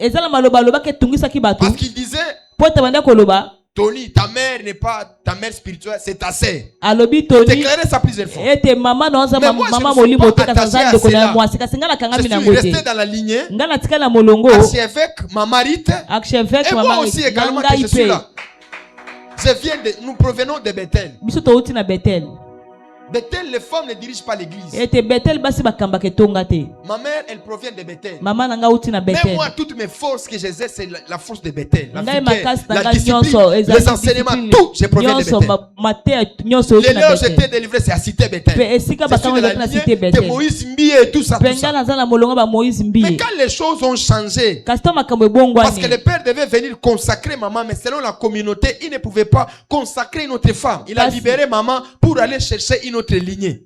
ezala maloba loba ke tungisaki bato Parce qu'il disait, po tabanda koloba Tony, ta mère n'est pas ta mère spirituelle, c'est ta sœur. alobi J'ai Tony déclaré ça plusieurs fois. ete mama naoza Mais moi, je mama ne suis molimo pas te attaché kasa à ndeko na cela. mwasi kasi nga na kanga Je mina suis resté ngote dans la lignée, nga na tika na molongo archevêque, mamarite, archevêque et moi mama aussi également que ngai je suis pe là. Nous provenons de Bethel. biso touti na Bethel Bethel, les femmes ne dirigent pas l'église. ete Bethel basi bakambaka etonga te Ma mère, elle provient de Bethel. mama na nga uti na Mais Bethel moi, toutes mes forces que j'exerce, c'est la force de Bethel. La ngai vigueur, makasi na la nga discipline, nyonso ezali les enseignements, discipline tout, je proviens de nyonso Bethel. mateya nyonso uti Les na leurs j'étais Bethel délivré, c'est à Cité Bethel. pe esika Je suis de bakango la ezalaki na lignée cité de Bethel Moïse Mbié et tout ça, pe tout ça. nga naza na molongo ba Moïse Mais Mbiye quand les choses ont changé, kasi to makambo parce que ebongwani le père devait venir consacrer maman, mais selon la communauté, il ne pouvait pas consacrer une autre femme. Il a Parce- libéré maman pour aller chercher une autre lignée.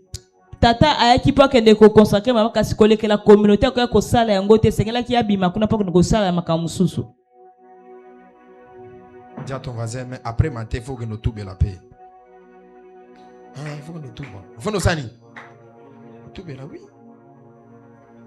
tata ayaki mpo akende kokonsacre mama kasi kolekela communauté akoya kosala yango te esengelaki abima kuna mpo kende kosala makambo mosusu Dis à ton voisin, mais après matin, il faut que nous tournions la paix. Il faut que nous tournions. Il faut que nous sani. Oui.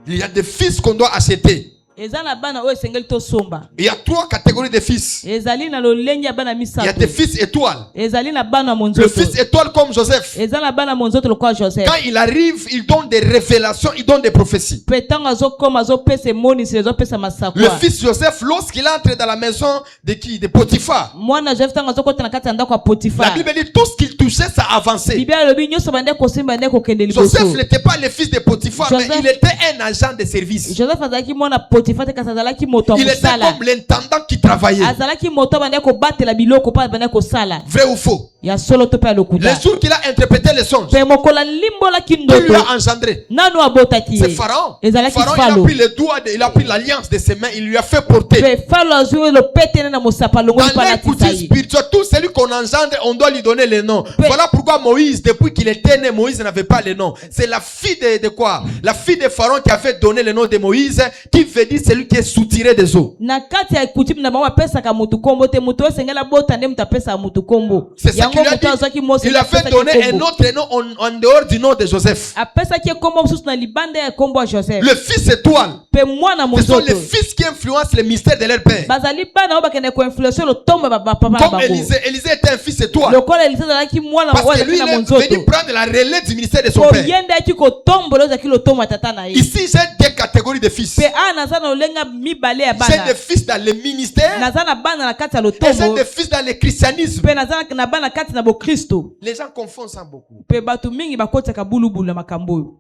Il y a des fils qu'on doit acheter. eza na bana oyo esengeli tosomba Il y a 3 catégories de fils. ezali na lolenge ya bana Il y a misato des fils étoiles. ezali na bana Le monzoto fils étoile comme Joseph. eza na bana monzoto lokola Joseph Quand il arrive, il donne des révélations, il donne des prophéties. mpe ntango azokoma azopesa emoniseli azopesa Le masakwa fils Joseph, lorsqu'il entre dans la maison de qui? De Potiphar. mwana Joseph ntango azokota na kati ya ndako ya La Potifar Bible dit tout ce qu'il touchait, ça avançait. biblia elobi nyonso bande kosimba nde kokende Joseph liboso n'était pas le fils de Potiphar, mais Joseph- il était un agent de service. Joseph azalaki mwana Potifar te kasi azalaki moto ya Il était mosala comme l'intendant qui travaillait. azalaki moto bande kobatela biloko mpo bande kosala Vrai ou faux? ya solo to mpe ya lokuta Le jour qu'il a interprété les songes, mpe mokolo alimbolaki qui lui ndoto a engendré? nanu abotaki C'est ye Pharaon. ezalaki Pharaon, il a falo pris le doigt, il a pris l'alliance de ses mains, il lui a fait porter. mpe falo azwi lopete ne na mosapa longo Dans mpo les alatisa coutumes ye spirituelles, tout celui qu'on engendre, on doit lui donner le nom. Voilà pourquoi Moïse, depuis qu'il était né, Moïse n'avait pas le nom. C'est la fille de quoi? La fille de Pharaon qui avait donné le nom de Moïse, qui veut dire celui qui est soutiré des eaux. na kati ya kutime na bango apesaka mutu kombo te mutu oyo esengeli abota nde mutu apesaka mutu kombo C'est ça qu'il yango a mutu azwaki dit. mose Il a fait donner un autre nom en dehors du nom de Joseph. apesaki ye kombo mosusu na libanda ya kombo ya Joseph Le fils étoile. mpe mwana Ce sont les monzoto fils qui influencent le mystère de leur père. bazali bana oyo bakende koinfluence lotombo ya bapapa na Comme bango Élisée. Élisée était un fils étoile. lokola elisa azalaki mwana Parce oyo que azalaki lui, na il est monzoto venu prendre la relais du ministère de son po père. ye nde ayaki kotombola oyo azalaki lotombo ya tata na ye Ici, j'ai deux catégories de fils. mpe awa naza na lolenga mibale ya J'ai bana des fils dans le ministère naza na bana na kati ya et j'ai lotombo des fils dans le christianisme. mpe naza na bana na kati na bokristo Les gens confondent ça beaucoup. mpe bato mingi bakotisaka bulubulu na makambo oyo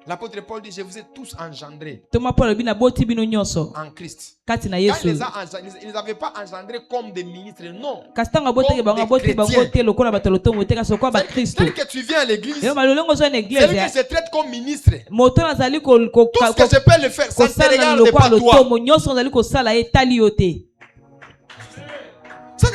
L'apôtre Paul dit, je vous ai tous engendrés toma mpo alobi naboti bino nyonso en Christ. kati na Quand yesu il les a engendrés, ils ne les avaient pas engendrés comme des ministres, non. kasi ntango abotaki bango aboti bango te lokola bato lotombo te kasi lokola bakristo Dès que tu viens à l'église, elo malolongo ozwa na celui eglise qui se traite comme ministre, moto nazali tout ce que je peux le faire, ça ne te kosala regarde lokola pas toi. lotombo nyonso nazali kosala ye etali yo te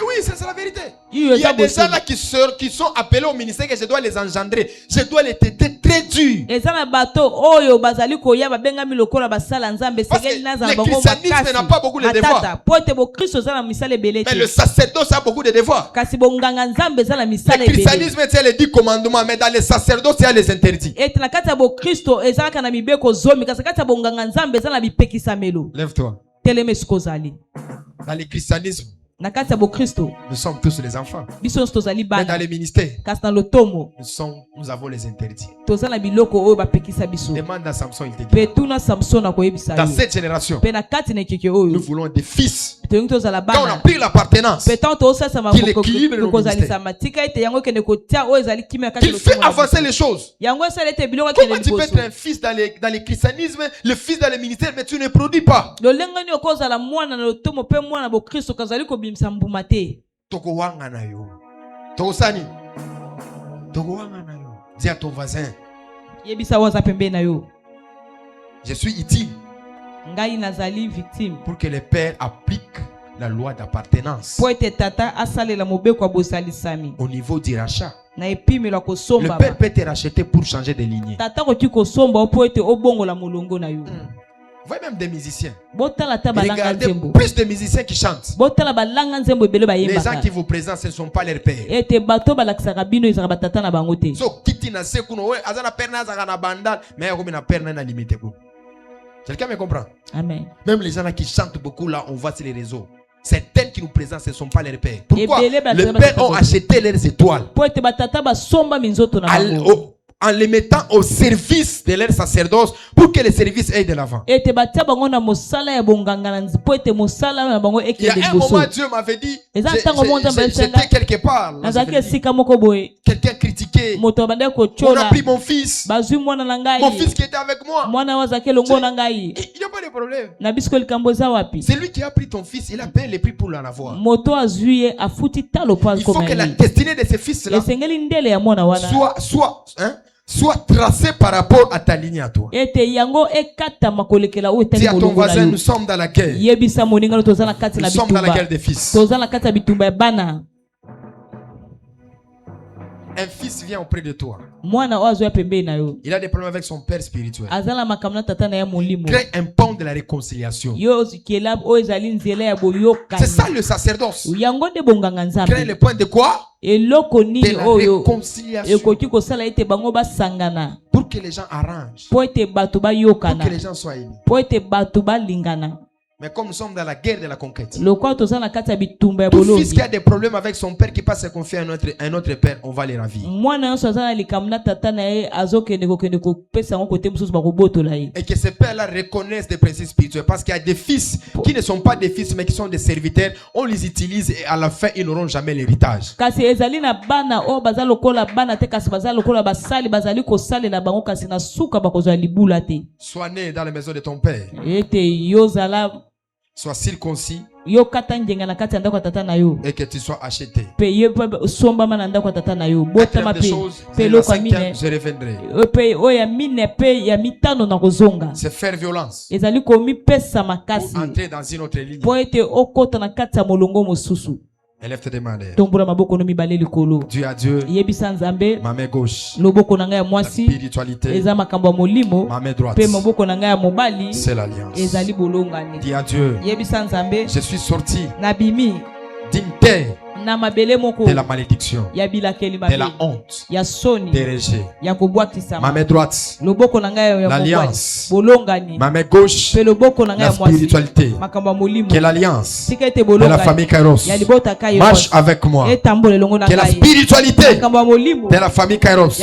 Oui, c'est la vérité. Il Il y a des gens là qui sont appelés au ministère que je dois les engendrer. Je dois les traiter très dur. eza na bato oyo bazali koya babengami lokola basala nzambe Parce que esengeli naza na le bango christianisme n'a pas beaucoup de devoirs. atata po ete bokristo eza na misala ebele Mais le te sacerdoce a beaucoup de devoirs. kasi bonganga nzambe eza na misala Le ebele christianisme, c'est les 10 commandements, mais dans le sacerdoce, il y a les interdits. ete na kati ya bokristo ezalaka na mibeko zomi kasi kati ya bonganga nzambe eza na bipekisamelo Lève-toi. telema esika ozali Dans le christianisme, na kati ya bokristo nous sommes tous les enfants. biso nyonso tozali Mais dans bana les ministères, kasi na lotomo nous avons les interdits. toza na biloko oyo bapekisa biso Demande à Samson, il te dit. mpe tuna samson akoyebisa Dans yo cette génération, mpe na kati na ekeke nous oyo voulons des fils. tolingi tozala Quand on a bana pris l'appartenance, mpe ntango tozosalisa Qu'il équilibre nos kozalisama tika ete yango ekende kotia oyo ezali kimia kati qu'il fait lotomo na avancer biso. les choses. yango esala ete biloko ekende Comment tu peux liboso être un fils dans le christianisme, le fils dans le ministère, mais tu ne produis pas? lolenge nini okozala mwana na lotomo mpe mwana na bokristo kazali kobimisa mbuma te Tokowanga na yo. Tokosani. Tokowanga na yo. Dis à ton voisin, yebisa oyo aza pembeni na yo je suis utile ngai nazali victime pour que le père applique la loi d'appartenance mpo ete tata asalela mobeko ya bosalisami au niveau du rachat. na epimelo ya Le kosomba père peut te racheter pour changer de lignée. tata koki kosomba mpo ete obongola molongo na yo Voyez même des musiciens. botala ta balanga Regardez nzembo plus de musiciens qui chantent. botala balanga nzembo ebele Les gens bayembaka qui vous présentent, ce ne sont pas leurs pères. ete bato balakisaka bino ezaka batata na bango te. So kiti na se kuno we azana père na zaka na bandal mais yakomi na père na limité ko. Quelqu'un me comprend? Amen. Même les gens là qui chantent beaucoup, là, on voit sur les réseaux. Certaines qui nous présentent, ce ne sont pas leurs pères. Pourquoi? Les pères ont acheté leurs étoiles en les mettant au service de leur sacerdoce pour que le service aille de l'avant. Il y a un moment, Dieu m'avait dit, j'étais quelque part. Quelqu'un critiquait. On a pris mon fils. Mon fils qui était avec moi. Il n'y a pas de problème. C'est lui qui a pris ton fils. Il a payé les prix pour l'en avoir. Il faut que la destinée de ce fils-là soit tracée par rapport à ta ligne à toi. Dis à ton voisin, nous sommes dans la guerre. Nous sommes dans la guerre des fils. Un fils vient auprès de toi. Il a des problèmes avec son père spirituel. Crée un pont de la réconciliation. C'est ça le sacerdoce. Crée le point de quoi? De la réconciliation. Pour que les gens arrangent. Pour que les gens soient unis. Mais comme nous sommes dans la guerre de la conquête, tout fils qui a des problèmes avec son père qui passe à confier à un autre père, on va les ravir. Et que ces pères-là reconnaissent des principes spirituels. Parce qu'il y a des fils qui ne sont pas des fils mais qui sont des serviteurs. On les utilise et à la fin ils n'auront jamais l'héritage. Sois né dans la maison de ton père. Sois circoncis et que tu sois acheté. Quatrième des choses, c'est la cinquième, je reviendrai. C'est faire violence pour entrer dans une autre ligne. Élève tes mains. Dieu à Dieu, ma main gauche, la spiritualité, ma main droite, c'est l'alliance. Dis à Dieu, je suis sorti d'une terre de la malédiction, de la honte, des rejets. Ma main droite, l'alliance. Ma main gauche, la spiritualité. Que l'alliance de la famille Kairos marche avec moi. Que la spiritualité de la famille Kairos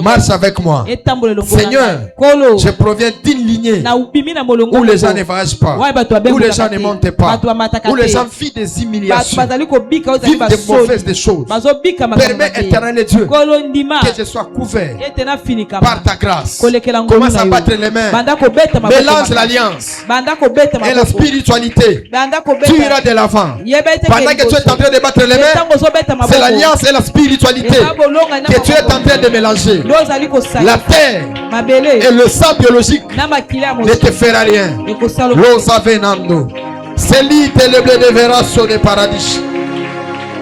marche avec moi. Seigneur, je proviens d'une lignée où les gens ne voyagent pas, où les gens ne montent pas, où les gens vivent des humiliations, vivent des mauvaises des choses. Permets, éternel Dieu, que je sois couvert par ta grâce. Commence à battre les mains. Mélange l'alliance et la spiritualité. Tu iras de l'avant. Pendant que tu es en train de battre les mains, c'est l'alliance et la spiritualité que tu es en train de mélanger. La terre et le sang biologique ne te fera rien. L'os avenando. C'est l'île le blé de verasso de paradis.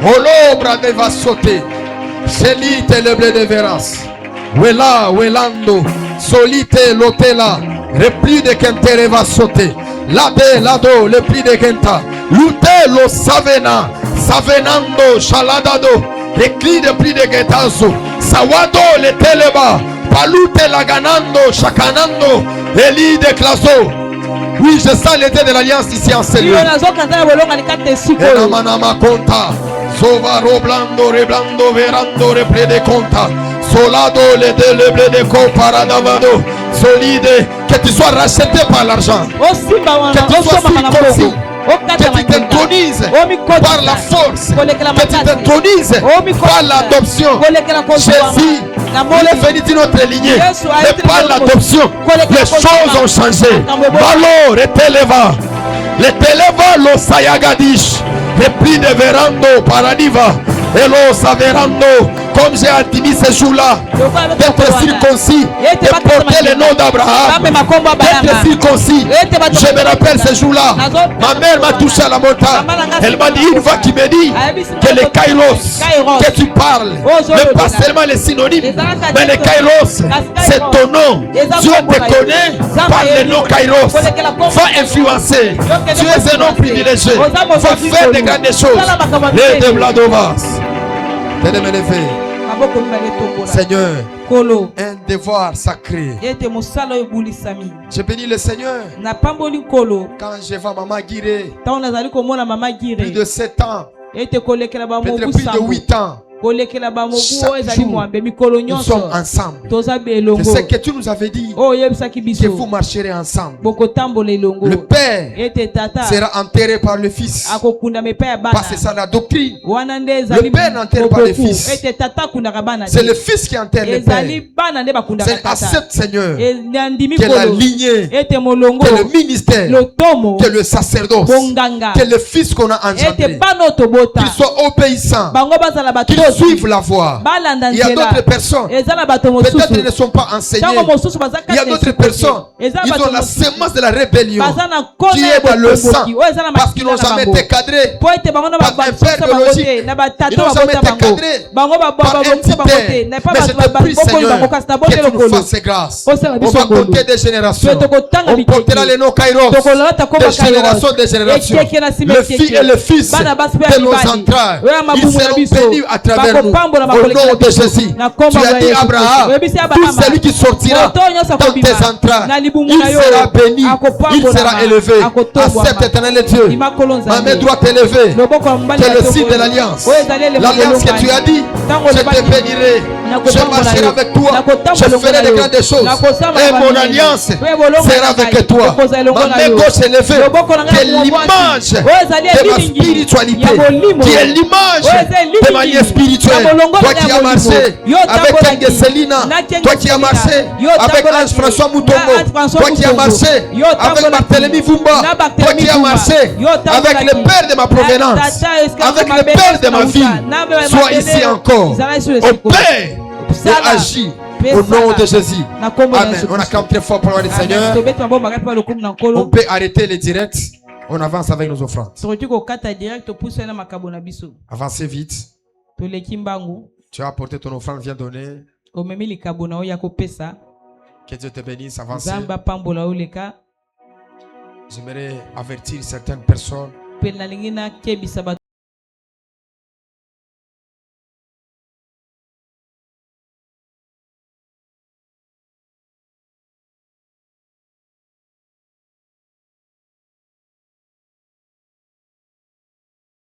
Olobra de va sauter. Selite le blé de veras. Wela, welando. Solite lotela. Repli de kentere va sauter. Lade, lado, le pli de kenta. Lute lo savena. Savenando, shaladado. Repli de pli de getazo. Sawado le teleba. Palute la ganando, chacanando. Eli de claso. Oui, je sens l'été de l'alliance ici en cellule. Enamanama conta. Sovaro blando, reblando, verando, reple de conta. Solado, le blé de comparadavado. Solide, que tu sois racheté par l'argent. Que tu sois circoncis. Que tu t'intonises par la force. Que tu t'intonises par l'adoption. Jésus, il est venu de notre lignée. Et par l'adoption, les choses ont changé. Valor et Televa. Le Televa, lo Sayagadish. Repli de verando, paradiva. Et lo Saverando. Comme j'ai admis ce jour-là, d'être circoncis, de porter le nom d'Abraham, d'être circoncis. Je me rappelle ce jour-là, ma mère m'a touché à la montagne. Elle m'a dit une voix qui me dit que le Kairos que tu parles, n'est pas seulement les synonymes, mais le Kairos, c'est ton nom. Dieu te connaît par le nom Kairos. Va influencer. Tu es un homme privilégié. Va faire de grandes choses. Les de Vladovas. maboko mibale tombola. Seigneur, Kolo un devoir sacré. ete mosala oyo ebulisami. Je bénis le Seigneur. Na pamboli Kolo Quand je vois Maman Guiré, ntango nazali komona mama plus Gire de 7 ans, ete kolekela peut-être bamobu plus de sambo 8 ans, kolekela bamobu Chaque oyo ezali jour, mwambe mikolo nous sommes nyonso ensemble. toza C'est belongo ce que tu nous avais dit, oyo oyebisaki que vous biso marcherez ensemble. bokotambola elongo Le Père ete tata sera enterré par le Fils. akokunda mepa ya bana Parce que c'est ça la doctrine. wana nde ezali Le père n'enterre pas le bokoku. fils. Ete tata akundaka bana C'est te. le Fils qui enterre le ezali Père. bana nde bakundaka C'est à tata cette Seigneur nandimi que la kolo lignée, ete molongo que le ministère, lotomo que le sacerdoce, bonganga que le Fils qu'on a ete engendré, bana oyo tobota qu'ils soient obéissants, bango bazala qu'ils batosi suivent la voie. balanda Il y a nzela d'autres personnes, eza na bato peut-être mosusu ils ne sont pas enseignés. ntango mosusu baza Il y a d'autres personnes, ils ont la semence de la rébellion baza na qui nkona est dans le sang, oyo eza na parce qu'ils n'ont makila na jamais bango été cadrés po ete bango na par un bababisa père bango biologique. te na Ils batata n'ont jamais babota été bango cadrés bango par un bababisa bango te père. na pa Mais je bato te prie, bokoli bango Seigneur, kasi na que bote tu nous lokolo fasses grâce. osala On biso va ngolu compter des générations. Pe tokotanga On bikeke. portera les noms Kairos tokolata de koma génération de génération. ekeke na nsima Le ekeke. fils et le fils Bana basi pe de nos mibali. entrailles, Oyo ya ils mabumu na seront biso. bénis à travers nous. Bakopambola Au makoleka nom na de biso. Jésus. Na kombo Tu as ya dit Yesu Abraham, Oyebisi tout Abraham. celui qui sortira Moto nyonso dans akobima. tes entrailles, Na libumu il na yo. sera béni, il Akopambola sera ma. élevé. Akotobwa Accepte ma. éternel Dieu. Imakolo Ma main nzambe. droite élevée. Loboko ya mobali C'est ya le toko. signe de l'alliance. Oyo ezali elembo L'alliance que elongani. tu as dit, Ntango je te olobaki. bénirai. Je marcherai avec toi. Je ferai de grandes choses. Et mon alliance sera avec toi. Ma main gauche élevée, qui est l'image de ma spiritualité, qui est l'image de ma vie spirituelle. Toi qui as marché avec Angeselina, toi qui as marché avec Ange-François Moutongo, toi qui as marché avec Barthélemy Vumba, toi qui as marché avec le père de ma provenance, avec le père de ma vie, sois ici encore. Opère et agis au nom de Jésus. Amen. On acclame très fort pour le Seigneur. On peut arrêter les directs. On avance avec nos offrandes. Avancez vite. Tu as apporté ton offrande, viens donner. Que Dieu te bénisse. Avancez. J'aimerais avertir certaines personnes.